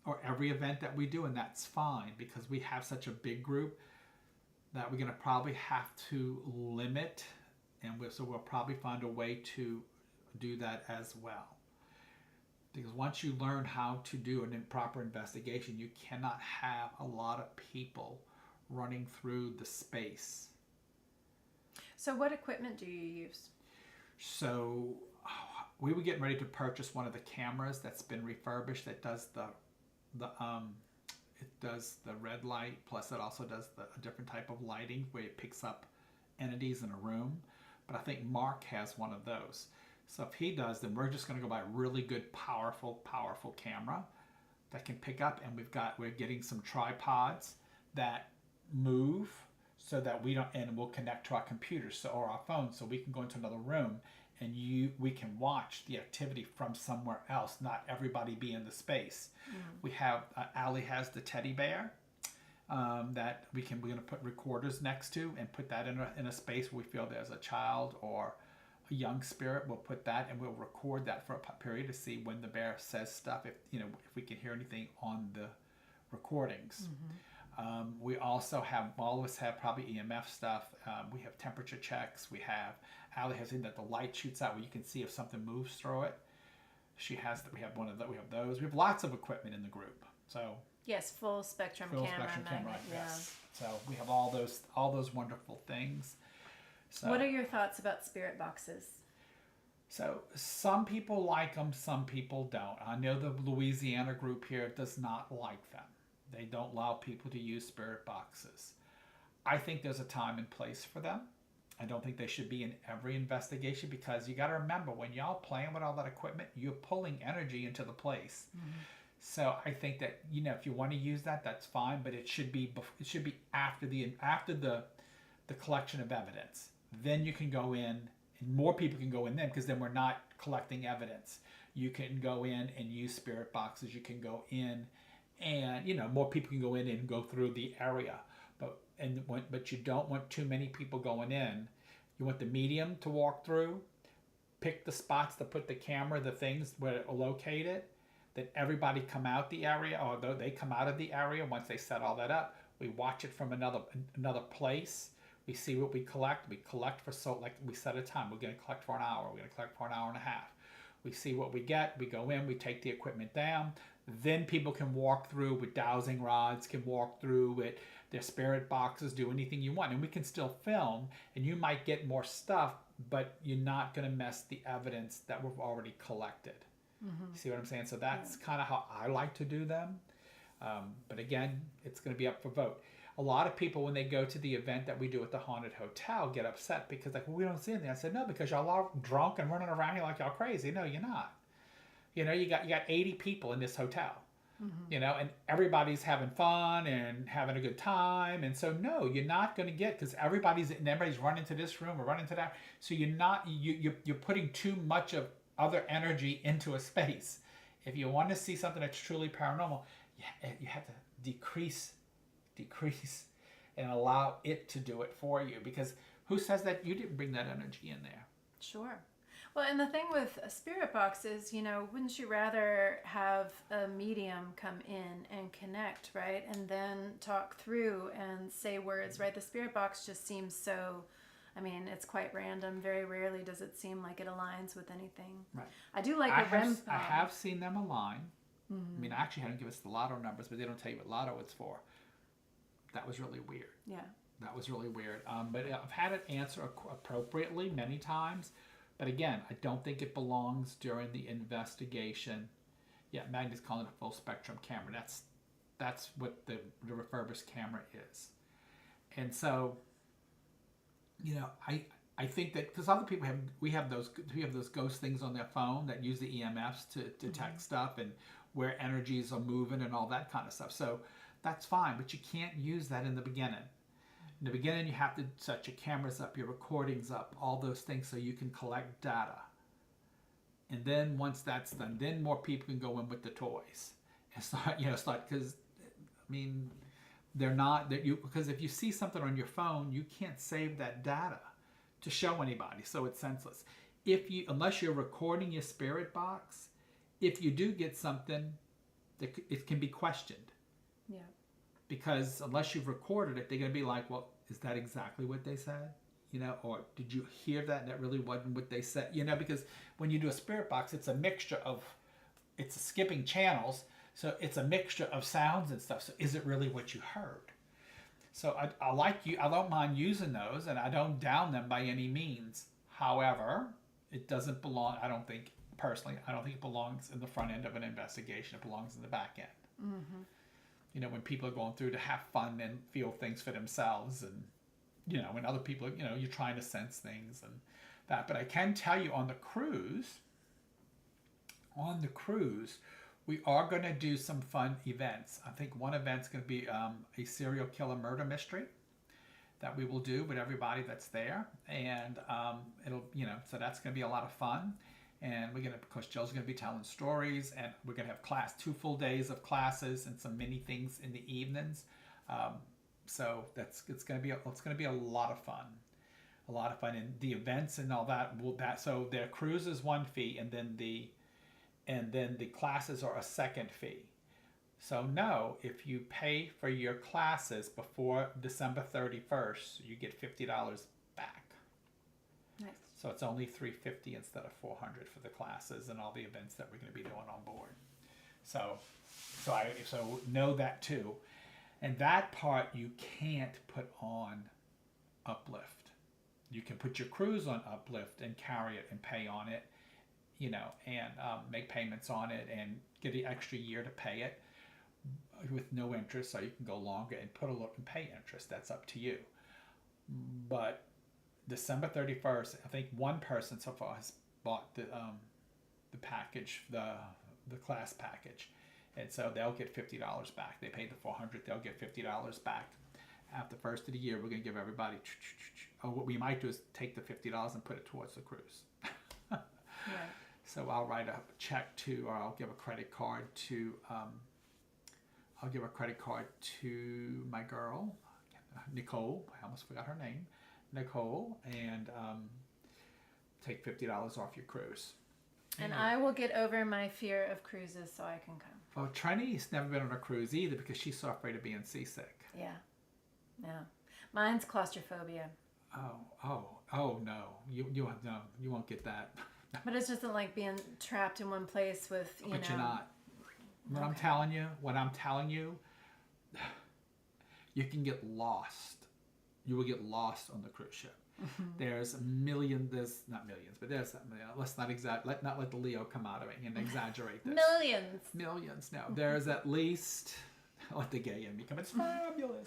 or every event that we do, and that's fine because we have such a big group that we're going to probably have to limit, and so we'll probably find a way to do that as well. Because once you learn how to do an improper investigation, you cannot have a lot of people running through the space. So what equipment do you use? So we were getting ready to purchase one of the cameras that's been refurbished that does it does the red light, plus it also does a different type of lighting where it picks up entities in a room. But I think Mark has one of those. So if he does, then we're just going to go buy a really good, powerful camera that can pick up, and we're getting some tripods that move so that we don't, and we'll connect to our computers or our phones so we can go into another room and we can watch the activity from somewhere else, not everybody be in the space. We have Allie has the teddy bear that we're going to put recorders next to and put that in a space where we feel there's a child or a young spirit. We'll put that and we'll record that for a period to see when the bear says stuff, if we can hear anything on the recordings. We also have, all of us have probably EMF stuff. We have temperature checks. We have, Allie has in that the light shoots out where you can see if something moves through it. She has that. We have one of that. We have those. We have lots of equipment in the group. So yes, full spectrum camera. Yes. So we have all those wonderful things. So, what are your thoughts about spirit boxes? So some people like them, some people don't. I know the Louisiana group here does not like them. They don't allow people to use spirit boxes. I think there's a time and place for them. I don't think they should be in every investigation, because you got to remember, when y'all playing with all that equipment, you're pulling energy into the place. So I think that, if you want to use that, that's fine, but it should be after the collection of evidence. Then you can go in, and more people can go in then, because then we're not collecting evidence. You can go in and use spirit boxes. You can go in and, more people can go in and go through the area. But you don't want too many people going in. You want the medium to walk through, pick the spots to put the camera, the things where it will locate it. Then everybody come out the area, or they come out of the area once they set all that up. We watch it from another place. We see what we collect. We collect like we set a time. We're going to collect for an hour. We're going to collect for an hour and a half. We see what we get. We go in. We take the equipment down. Then people can walk through with dowsing rods, can walk through with their spirit boxes, do anything you want. And we can still film, and you might get more stuff, but you're not going to mess the evidence that we've already collected. See what I'm saying? So that's kind of how I like to do them. But again, it's going to be up for vote. A lot of people, when they go to the event that we do at the Haunted Hotel, get upset because we don't see anything. I said, no, because y'all are drunk and running around here like y'all crazy. No, you're not. You got 80 people in this hotel, and everybody's having fun and having a good time. And so, no, you're not going to get, because everybody's running to this room or running to that. So you're putting too much of other energy into a space. If you want to see something that's truly paranormal, you have to decrease and allow it to do it for you, because who says that you didn't bring that energy in there? Sure. Well, and the thing with a spirit box is, wouldn't you rather have a medium come in and connect, right? And then talk through and say words, right? The spirit box just seems so, it's quite random. Very rarely does it seem like it aligns with anything. Right. I do like a REM. I have seen them align. I actually had them give us the lotto numbers, but they don't tell you what lotto it's for. That was really weird. Yeah. That was really weird. But I've had it answer appropriately many times. But again, I don't think it belongs during the investigation. Yeah, Magnus calling it a full spectrum camera. That's what the refurbished camera is. And so, I think that, because other people have those ghost things on their phone that use the EMFs to detect stuff and where energies are moving and all that kind of stuff. So that's fine, but you can't use that in the beginning. In the beginning, you have to set your cameras up, your recordings up, all those things, so you can collect data. And then once that's done, then more people can go in with the toys and start, because because if you see something on your phone, you can't save that data to show anybody, so it's senseless. Unless you're recording your spirit box, if you do get something, it can be questioned. Yeah. Because unless you've recorded it, they're going to be like, well, is that exactly what they said? Or did you hear that and that really wasn't what they said? Because when you do a spirit box, it's skipping channels. So it's a mixture of sounds and stuff. So is it really what you heard? So I don't mind using those, and I don't down them by any means. However, it doesn't belong, I don't think it belongs in the front end of an investigation. It belongs in the back end. When people are going through to have fun and feel things for themselves, and when other people, you're trying to sense things and that. But I can tell you, on the cruise, we are going to do some fun events. I think one event's going to be a serial killer murder mystery that we will do with everybody that's there, and it'll, so that's going to be a lot of fun. And we're gonna, because Joe's gonna be telling stories, and we're gonna have 2 full days of classes and some mini things in the evenings. So it's gonna be a lot of fun, and the events and all that so their cruise is one fee, and then the classes are a second fee. So no, if you pay for your classes before December 31st, you get $50 back. Nice. So it's only $350 instead of $400 for the classes and all the events that we're going to be doing on board. So know that too. And that part you can't put on Uplift. You can put your cruise on Uplift and carry it and pay on it, and make payments on it and get the extra year to pay it with no interest, so you can go longer and and pay interest. That's up to you. But December 31st, I think one person so far has bought the package, the class package, and so they'll get $50 back. They paid the $400, they'll get $50 back. After the first of the year, we're gonna give everybody. What we might do is take the $50 and put it towards the cruise. Right. So I'll write a check or I'll give a credit card to. I'll give a credit card to my girl, Nicole. I almost forgot her name. Nicole, and take $50 off your cruise. And I will get over my fear of cruises so I can come. Well, Trini's never been on a cruise either because she's so afraid of being seasick. Yeah. Mine's claustrophobia. Oh no. You won't get that. But it's just like being trapped in one place with, But you're not. What I'm telling you, you can get lost. You will get lost on the cruise ship. Mm-hmm. There's not millions, but there's, let's not let the Leo come out of it and exaggerate this. Millions, no. There's at least, let the gay in me come, it's fabulous.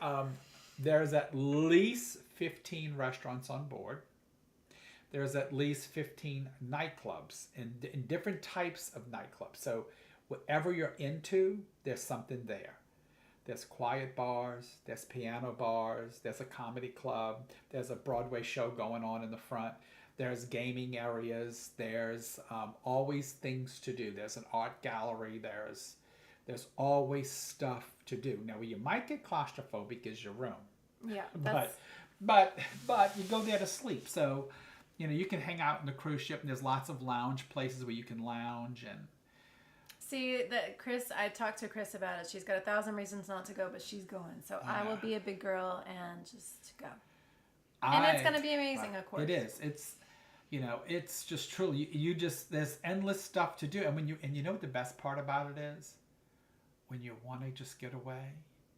No. There's at least 15 restaurants on board. There's at least 15 nightclubs in different types of nightclubs. So whatever you're into, there's something there. There's quiet bars, there's piano bars, there's a comedy club, there's a Broadway show going on in the front, there's gaming areas, there's always things to do. There's an art gallery, there's always stuff to do. Now, where you might get claustrophobic is your room. Yeah. But you go there to sleep. So, you can hang out in the cruise ship, and there's lots of lounge places where you can lounge and. See, I talked to Chris about it. She's got 1,000 reasons not to go, but she's going. So I will be a big girl and just go. And it's going to be amazing, of course. It is. It's just truly, there's endless stuff to do. And you know what the best part about it is? When you want to just get away,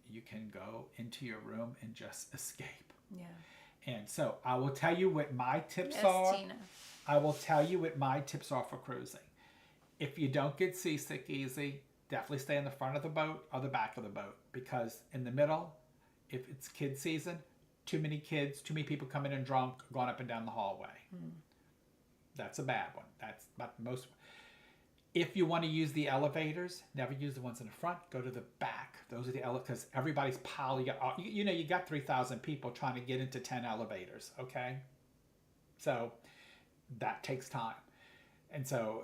you can go into your room and just escape. Yeah. And so I will tell you what my tips are. Tina. I will tell you what my tips are for cruising. If you don't get seasick easy, definitely stay in the front of the boat or the back of the boat, because in the middle, if it's kid season, too many kids, too many people coming in drunk, going up and down the hallway. That's a bad one. That's not most. If you want to use the elevators, never use the ones in the front. Go to the back. Those are the because everybody's piling up. You got 3,000 people trying to get into 10 elevators. Okay, so that takes time, and so.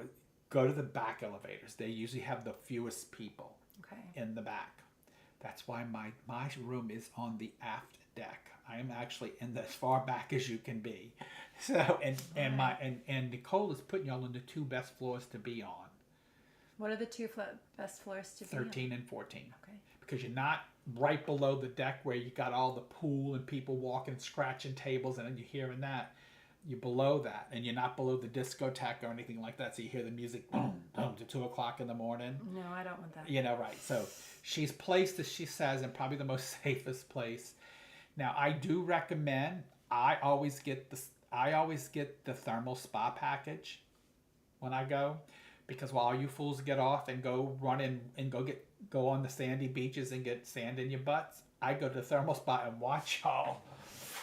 Go to the back elevators. They usually have the fewest people in the back. That's why my room is on the aft deck. I am actually in as far back as you can be. So and Nicole is putting y'all on the 2 best floors to be on. What are the 2 best floors to be on? 13 and 14. Okay. Because you're not right below the deck where you got all the pool and people walking, scratching tables, and then you're hearing that. You're below that, and you're not below the discotheque or anything like that, so you hear the music boom, boom, to 2 o'clock in the morning. No, I don't want that. Right. So she's placed, as she says, in probably the most safest place. Now, I do recommend, I always get the thermal spa package when I go, because while all you fools get off and go run and go on the sandy beaches and get sand in your butts, I go to the thermal spa and watch y'all.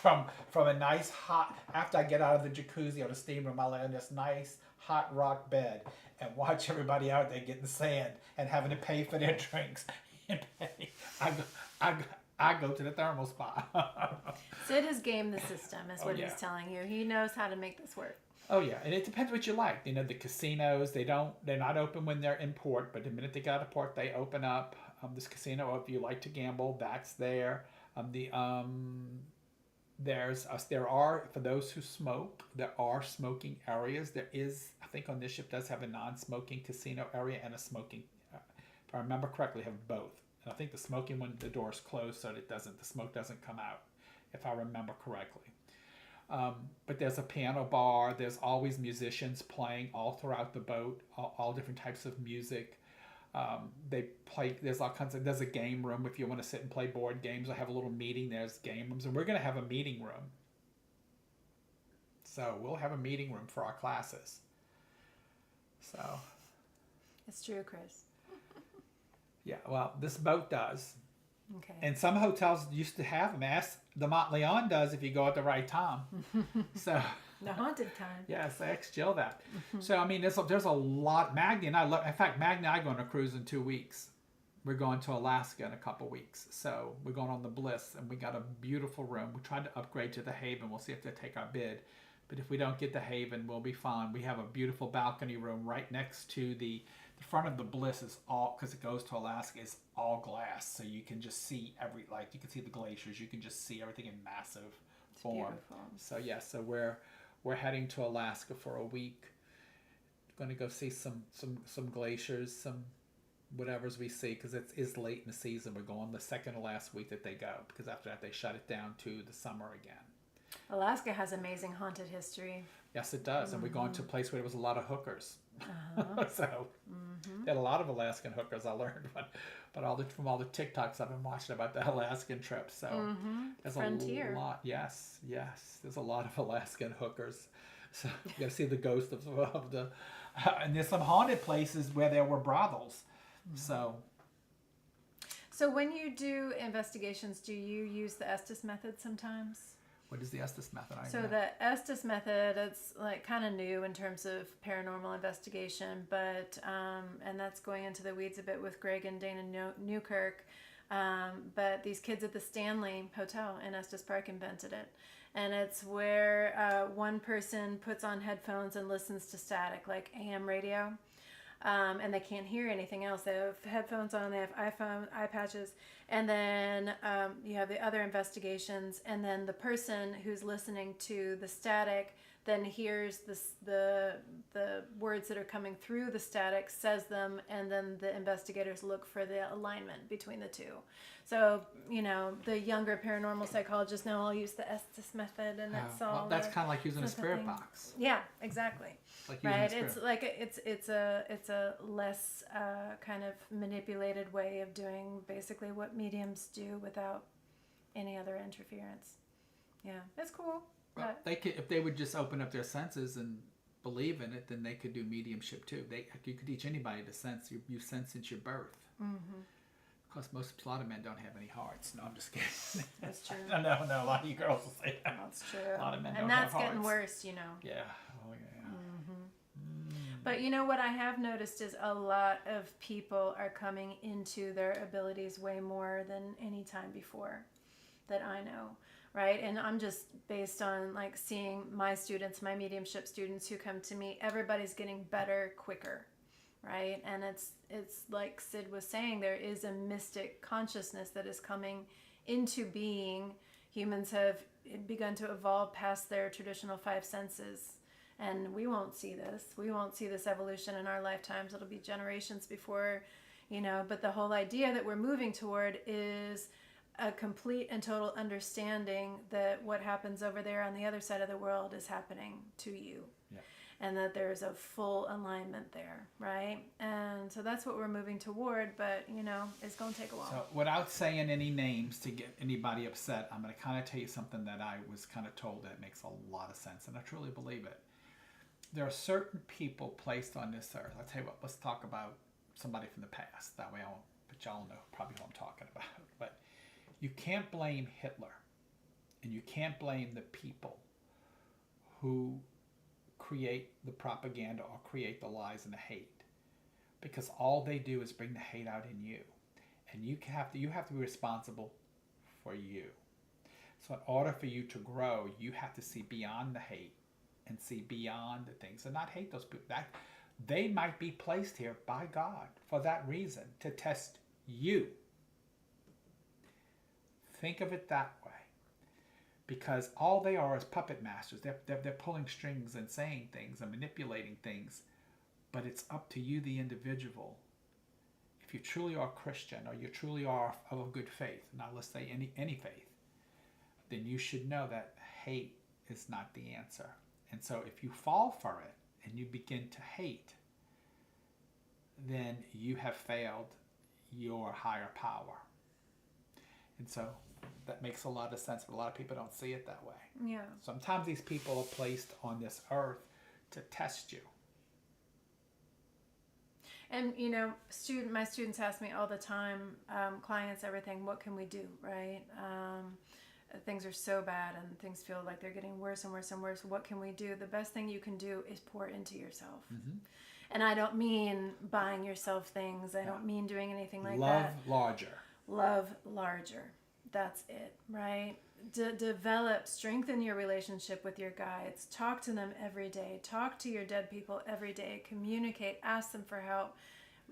From a nice hot, after I get out of the jacuzzi or the steam room, I lay on this nice hot rock bed and watch everybody out there getting sand and having to pay for their drinks. And pay. I go to the thermal spa. Sid has gamed the system, is what yeah. he's telling you. He knows how to make this work. Oh yeah, and it depends what you like. You know, the casinos, they're not open when they're in port, but the minute they get out of port, they open up. This casino, if you like to gamble, that's there. There are, for those who smoke, there are smoking areas. There is, I think on this ship does have a non-smoking casino area and a smoking, if I remember correctly, have both. And I think the smoking one, the door's closed so that the smoke doesn't come out, if I remember correctly. But there's a piano bar. There's always musicians playing all throughout the boat, all different types of music. They play. There's all kinds of. There's a game room if you want to sit and play board games or have a little meeting. There's game rooms, and we're going to have a meeting room. So we'll have a meeting room for our classes. So. It's true, Chris. Yeah. Well, this boat does. Okay. And some hotels used to have them. Ask the Mont Leon does if you go at the right time. So. The haunted time. Yes, I asked Jill that. So, I mean, there's a lot. Magni and I love, in fact, Magni and I go on a cruise in 2 weeks. We're going to Alaska in a couple weeks. So, we're going on the Bliss, and we got a beautiful room. We tried to upgrade to the Haven. We'll see if they take our bid. But if we don't get the Haven, we'll be fine. We have a beautiful balcony room right next to the front of the Bliss is all, because it goes to Alaska, is all glass. So, you can just see you can see the glaciers. You can just see everything in massive form. Beautiful. So, yeah, so we're heading to Alaska for a week. Going to go see some glaciers, some whatevers we see, because it is late in the season. We're going the second to last week that they go, because after that they shut it down to the summer again. Alaska has amazing haunted history. Yes, it does. And we're going to a place where there was a lot of hookers. So there are a lot of Alaskan hookers, I learned, but from all the TikToks I've been watching about the Alaskan trip. So there's Frontier. a lot. Yes, there's a lot of Alaskan hookers. So you got to see the ghost of the. And there's some haunted places where there were brothels. So when you do investigations, do you use the Estes method sometimes? what is the Estes method? So the Estes method, it's like kind of new in terms of paranormal investigation, but and that's going into the weeds a bit with Greg and Dana Newkirk. But these kids at the Stanley Hotel in Estes Park invented it. And it's where one person puts on headphones and listens to static, like AM radio. And they can't hear anything else. They have headphones on, they have eye patches. And then you have the other investigations. And then the person who's listening to the static then hears the words that are coming through the static, says them, and then the investigators look for the alignment between the two. So, the younger paranormal psychologists know I'll use the Estes method, and that's all. Well, that's kind of like using a spirit box. Yeah, exactly. Right, it's like it's a less kind of manipulated way of doing basically what mediums do without any other interference. Yeah, it's cool. Well, they could, if they would just open up their senses and believe in it, then they could do mediumship too. You could teach anybody to sense. You sense since your birth. Mm-hmm. Of course, a lot of men don't have any hearts. No, I'm just kidding. That's true. No, a lot of you girls will say that. That's true. A lot of men and don't have that's hearts. getting worse, Yeah. Oh, yeah. Mm-hmm. But what I have noticed is a lot of people are coming into their abilities way more than any time before that I know. Right. And I'm just based on like seeing my students, my mediumship students who come to me, everybody's getting better quicker. Right. And it's like Sid was saying, there is a mystic consciousness that is coming into being. Humans have begun to evolve past their traditional 5 senses. And we won't see this. We won't see this evolution in our lifetimes. It'll be generations before, but the whole idea that we're moving toward is a complete and total understanding that what happens over there on the other side of the world is happening to you. Yeah. And that there's a full alignment there, right? And so that's what we're moving toward, but, it's going to take a while. So without saying any names to get anybody upset, I'm going to kind of tell you something that I was kind of told that makes a lot of sense, and I truly believe it. There are certain people placed on this earth. I'll tell you what, let's talk about somebody from the past. That way but y'all know probably who I'm talking about. But you can't blame Hitler, and you can't blame the people who create the propaganda or create the lies and the hate, because all they do is bring the hate out in you, and you have to be responsible for you. So in order for you to grow, you have to see beyond the hate and see beyond the things and not hate those people. That they might be placed here by God for that reason, to test you. Think of it that way. Because all they are is puppet masters. They're pulling strings and saying things and manipulating things. But it's up to you, the individual. If you truly are Christian, or you truly are of a good faith, now let's say any faith, then you should know that hate is not the answer. And so if you fall for it and you begin to hate, then you have failed your higher power. And so that makes a lot of sense, but a lot of people don't see it that way. Yeah. Sometimes these people are placed on this earth to test you. And, you know, my students ask me all the time, clients, everything, what can we do, right? Things are so bad and things feel like they're getting worse and worse and worse. What can we do? The best thing you can do is pour into yourself. Mm-hmm. And I don't mean buying yourself things. I don't mean doing anything like that. Love larger. Love larger. That's it, right? Develop, strengthen your relationship with your guides. Talk to them every day. Talk to your dead people every day. Communicate. Ask them for help.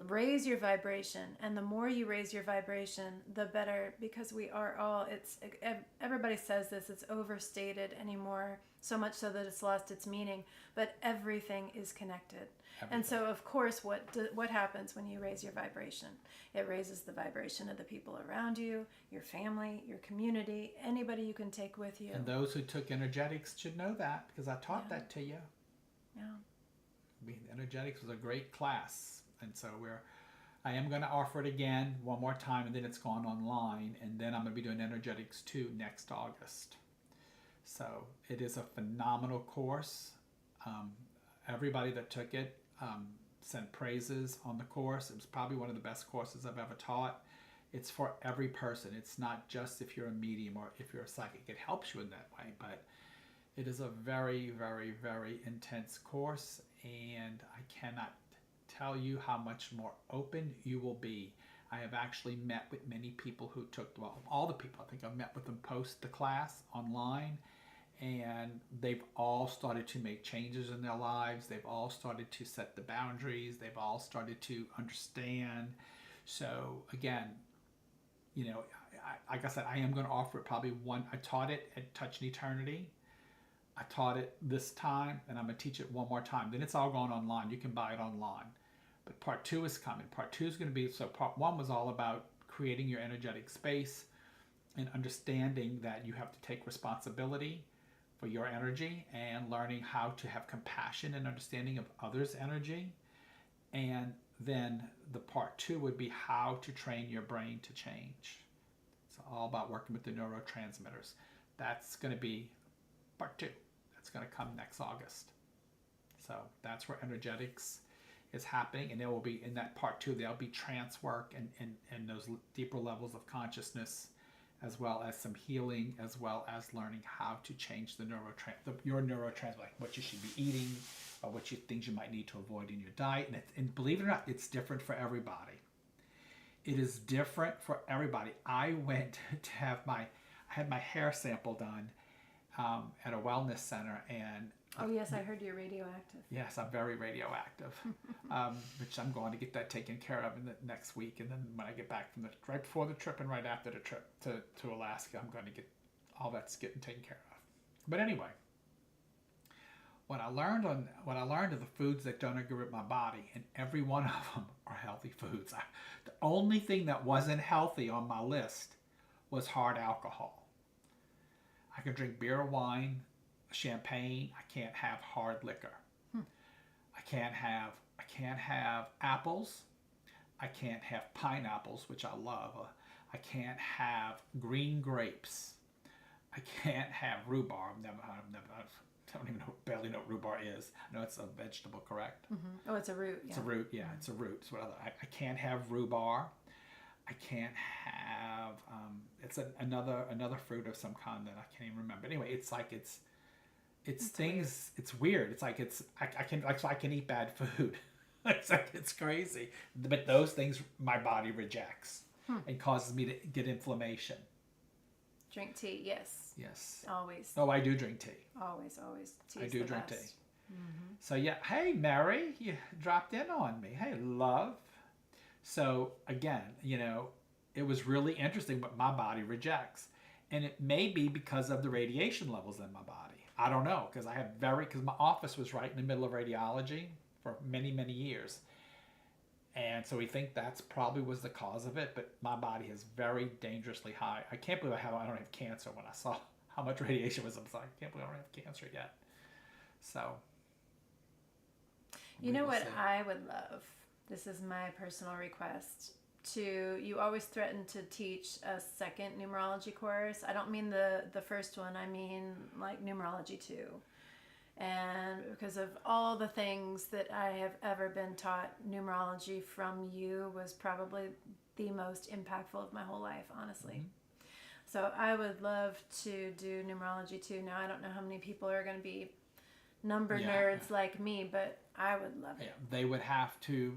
Raise your vibration. And the more you raise your vibration, the better, because we are all, everybody says this, it's overstated anymore, so much so that it's lost its meaning, but everything is connected. Everything. And so, of course, what happens when you raise your vibration? It raises the vibration of the people around you, your family, your community, anybody you can take with you. And those who took energetics should know that, because I taught that to you. Yeah. Energetics was a great class. And so I am going to offer it again one more time, and then it's gone online, and then I'm going to be doing Energetics 2 next August. So it is a phenomenal course. Everybody that took it sent praises on the course. It was probably one of the best courses I've ever taught. It's for every person. It's not just if you're a medium or if you're a psychic. It helps you in that way, but it is a very, very, very intense course, and I cannot tell you how much more open you will be. I have actually met with many people who took, well, all the people, I think I've met with them post the class online, and they've all started to make changes in their lives. They've all started to set the boundaries. They've all started to understand. So again, you know, like I said, I am going to offer it probably one. I taught it at Touch in Eternity. I taught it this time, and I'm going to teach it one more time. Then it's all going online. You can buy it online. But part 2 is coming. Part 2 is going to be, so part 1 was all about creating your energetic space and understanding that you have to take responsibility for your energy and learning how to have compassion and understanding of others' energy. And then the part 2 would be how to train your brain to change. It's all about working with the neurotransmitters. That's going to be part 2. That's going to come next August. So that's where energetics is happening, and there will be, in that part 2, there'll be trance work and those deeper levels of consciousness, as well as some healing, as well as learning how to change your neurotransmitter, like what you should be eating, or things you might need to avoid in your diet. And believe it or not, it's different for everybody. It is different for everybody. I went to I had my hair sample done at a wellness center, and oh yes, I heard you're radioactive. Yes, I'm very radioactive, which I'm going to get that taken care of in the next week. And then when I get back from right before the trip and right after the trip to Alaska, I'm going to get all that's getting taken care of. But anyway, what I learned of the foods that don't agree with my body, and every one of them are healthy foods. The only thing that wasn't healthy on my list was hard alcohol. I can drink beer or wine, champagne. I can't have hard liquor. I can't have apples. I can't have pineapples, which I love. I can't have green grapes. I can't have rhubarb. I don't even barely know what rhubarb is. I know it's a vegetable, correct? Mm-hmm. Oh, it's a root. Yeah. It's a root. Yeah, it's a root. It's what I can't have rhubarb. I can't have. It's another fruit of some kind that I can't even remember. Anyway, it's things. Weird. It's weird. It's like I can eat bad food. It's crazy. But those things my body rejects and causes me to get inflammation. Drink tea, yes. Yes. Always. Oh, I do drink tea. Always. Tea I is do the drink best. tea. So yeah, hey Mary, you dropped in on me. Hey love. So again, it was really interesting what my body rejects. And it may be because of the radiation levels in my body. I don't know, because because my office was right in the middle of radiology for many, many years. And so we think that's probably was the cause of it, but my body is very dangerously high. I can't believe I don't have cancer. When I saw how much radiation was, I was like, I can't believe I don't have cancer yet. So. You know what I would love? This is my personal request. You always threaten to teach a second numerology course. I don't mean the first one. I mean like numerology 2. And because of all the things that I have ever been taught, numerology from you was probably the most impactful of my whole life, honestly. Mm-hmm. So I would love to do numerology 2. Now, I don't know how many people are going to be number nerds like me, but I would love it. Yeah, they would have to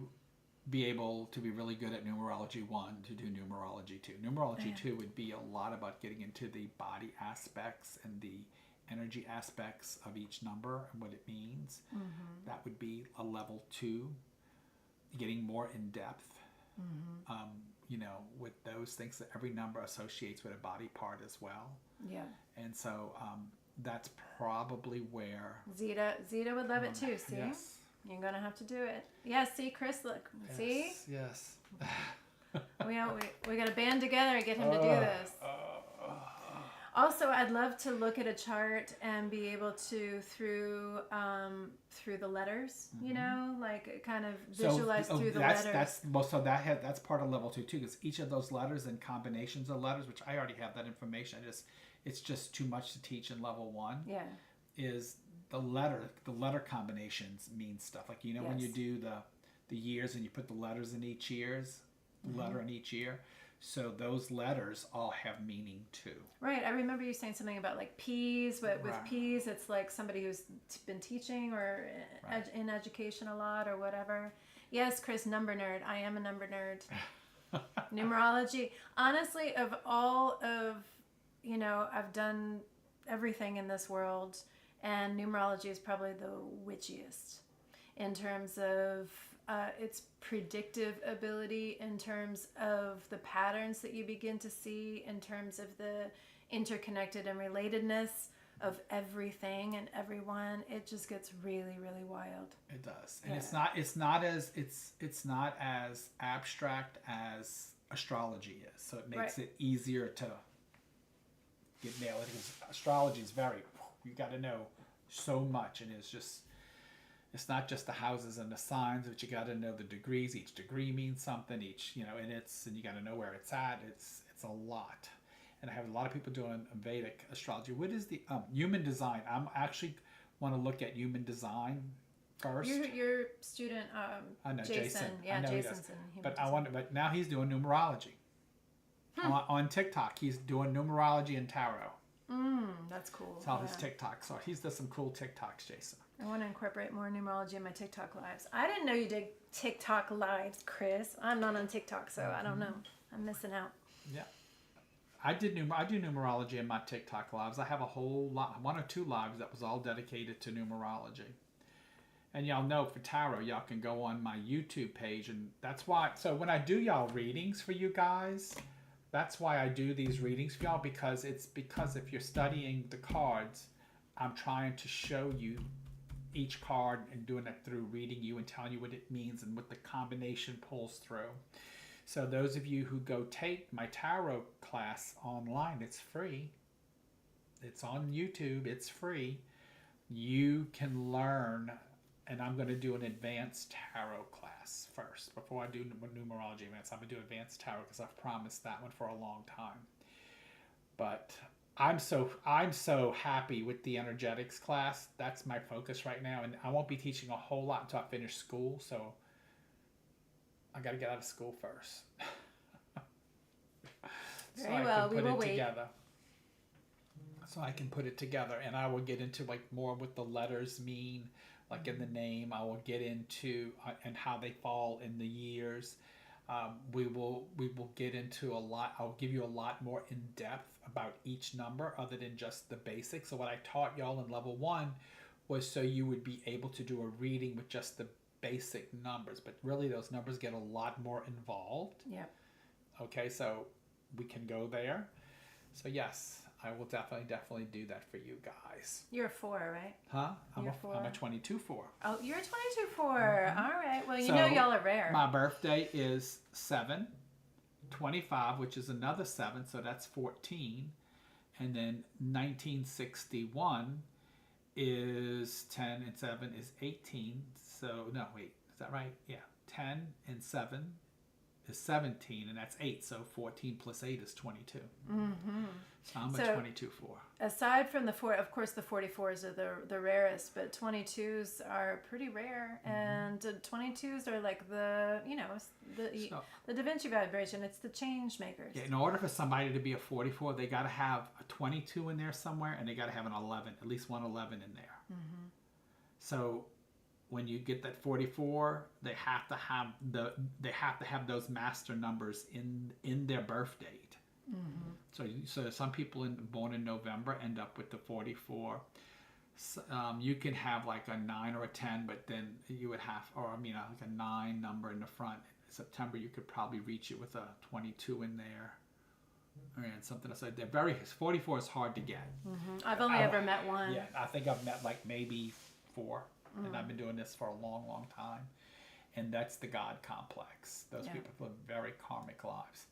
be able to be really good at numerology 1 to do numerology 2. Numerology 2 would be a lot about getting into the body aspects and the energy aspects of each number and what it means. Mm-hmm. That would be a level 2, getting more in depth. Mm-hmm. With those things that every number associates with a body part as well. Yeah. And so that's probably where Zeta would love it too. See, yes. You're gonna have to do it. Yeah. See, Chris, look. Yes, see. Yes. we got to band together and get him to do this. Also, I'd love to look at a chart and be able to through the letters, mm-hmm. Like kind of visualize through the letters. That's part of level 2 too, because each of those letters and combinations of letters, which I already have that information. It's just too much to teach in level 1. Yeah, is the letter combinations mean stuff like yes. When you do the years and you put the letters in each mm-hmm. letter in each year. So those letters all have meaning too. Right. I remember you saying something about like P's, but with P's, it's like somebody who's been teaching or in education a lot or whatever. Yes, Chris, number nerd. I am a number nerd. Numerology. Honestly, of all of, I've done everything in this world, and numerology is probably the witchiest in terms of its predictive ability, in terms of the patterns that you begin to see, in terms of the interconnected and relatedness of everything and everyone. It just gets really, really wild. It does, and it's not as abstract as astrology is. So it makes it easier to get nailed. Because astrology is you got to know so much, and it's not just the houses and the signs, but you got to know the degrees. Each degree means something. And you got to know where it's at. It's a lot. And I have a lot of people doing Vedic astrology. What is the human design? I'm actually want to look at human design first. Your student, I know Jason. Yeah, Jason's in human design. But now he's doing numerology. On TikTok, he's doing numerology and tarot. That's cool. That's all his TikTok. So he's does some cool TikToks, Jason. I want to incorporate more numerology in my TikTok lives. I didn't know you did TikTok lives, Chris. I'm not on TikTok, so I don't know. I'm missing out. Yeah. I do numerology in my TikTok lives. I have a whole lot, 1 or 2 lives that was all dedicated to numerology. And y'all know for tarot, y'all can go on my YouTube page, and that's why. So when I do y'all readings for you guys, that's why I do these readings for y'all, because if you're studying the cards, I'm trying to show you each card and doing it through reading you and telling you what it means and what the combination pulls through. So those of you who go take my tarot class online, it's free. It's on YouTube. It's free. You can learn, and I'm going to do an advanced tarot class first. Before I do numerology advanced, I'm going to do advanced tarot because I've promised that one for a long time. But I'm so happy with the energetics class. That's my focus right now, and I won't be teaching a whole lot until I finish school. So I got to get out of school first. Very well. We will wait. Together. So I can put it together, and I will get into like more what the letters mean, like in the name. I will get into and how they fall in the years. We will get into a lot. I'll give you a lot more in depth about each number other than just the basics. So what I taught y'all in level 1 was so you would be able to do a reading with just the basic numbers, but really those numbers get a lot more involved. Yep. Okay, so we can go there. So yes, I will definitely do that for you guys. You're a 4, right? Huh? I'm You're a 4. I'm a 22-4. Oh, you're a 22-4. All right. Well, you know y'all are rare. My birthday is 7/25, which is another 7, so that's 14. And then 1961 is 10 and 7 is 18. So, no, wait, is that right? Yeah, 10 and 7 is 17, and that's 8. So 14 plus 8 is 22. Mm-hmm. So I'm a 22-4. Aside from the 4, of course, the 44s are the rarest, but 22s are pretty rare, and 22s are like the Da Vinci vibration. It's the change makers. Yeah, in order for somebody to be a 44, they got to have a 22 in there somewhere, and they got to have an 11, at least one 11 in there. Mm-hmm. So when you get that 44, they have to have those master numbers in their birth date. Mm-hmm. So some people born in November end up with the 44. You can have like a 9 or a 10, but then you would have, like a 9 number in the front. In September, you could probably reach it with a 22 in there. And something else. 44 is hard to get. Mm-hmm. I've only ever met one. Yeah, I think I've met like maybe 4. And I've been doing this for a long, long time. And that's the God complex. Those people live very karmic lives.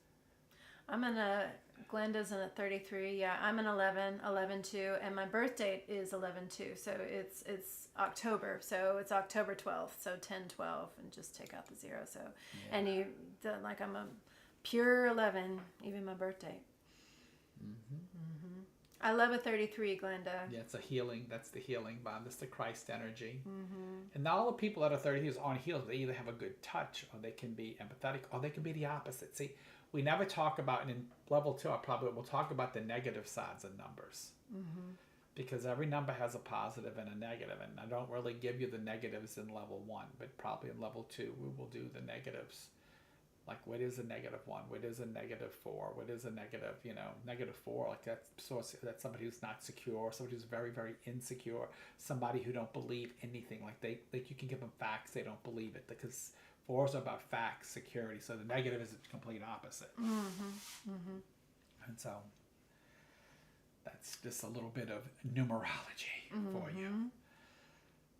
Glenda's in a 33. Yeah, I'm an 11/2, and my birth date is 11/2. So it's October. So it's October 12th. So 10/12, and just take out the 0. So, and I'm a pure 11, even my birth date. I love a 33, Glenda. Yeah, it's a healing. That's the healing bond. That's the Christ energy. And all the people that are 33 aren't healed. They either have a good touch, or they can be empathetic, or they can be the opposite. See, we never talk about, and in level 2, we'll talk about the negative sides of numbers. Because every number has a positive and a negative, and I don't really give you the negatives in level 1, but probably in level 2 we will do the negatives. Like, what is a -1? What is a -4? What is a -4? Like that's somebody who's not secure, somebody who's very, very insecure, somebody who don't believe anything. Like you can give them facts, they don't believe it, because 4s are about facts, security. So the negative is the complete opposite. And so that's just a little bit of numerology for you.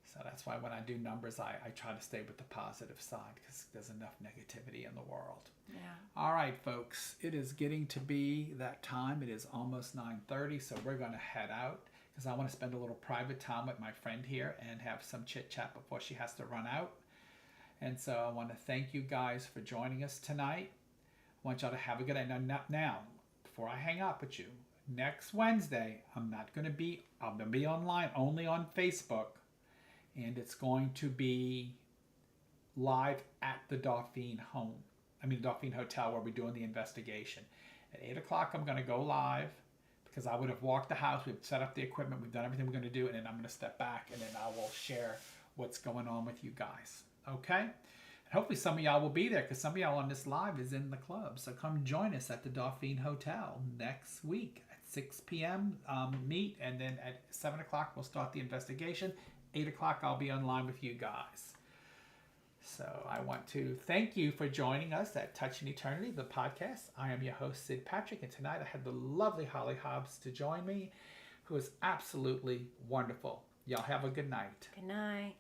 So that's why when I do numbers, I try to stay with the positive side, because there's enough negativity in the world. Yeah. All right, folks. It is getting to be that time. It is almost 9:30, so we're going to head out, because I want to spend a little private time with my friend here and have some chit-chat before she has to run out. And so I want to thank you guys for joining us tonight. I want y'all to have a good day. Now, before I hang up with you, next Wednesday, I'm going to be online only on Facebook. And it's going to be live at the Dauphine Hotel, where we're doing the investigation. At 8 o'clock, I'm going to go live, because I would have walked the house, we've set up the equipment, we've done everything we're going to do, and then I'm going to step back, and then I will share what's going on with you guys. Okay? And hopefully some of y'all will be there, because some of y'all on this live is in the club. So come join us at the Dauphine Hotel next week at 6 p.m. Meet, and then at 7 o'clock, we'll start the investigation. 8 o'clock, I'll be online with you guys. So I want to thank you for joining us at Touching Eternity, the podcast. I am your host, Sid Patrick, and tonight I had the lovely Holly Hobbs to join me, who is absolutely wonderful. Y'all have a good night. Good night.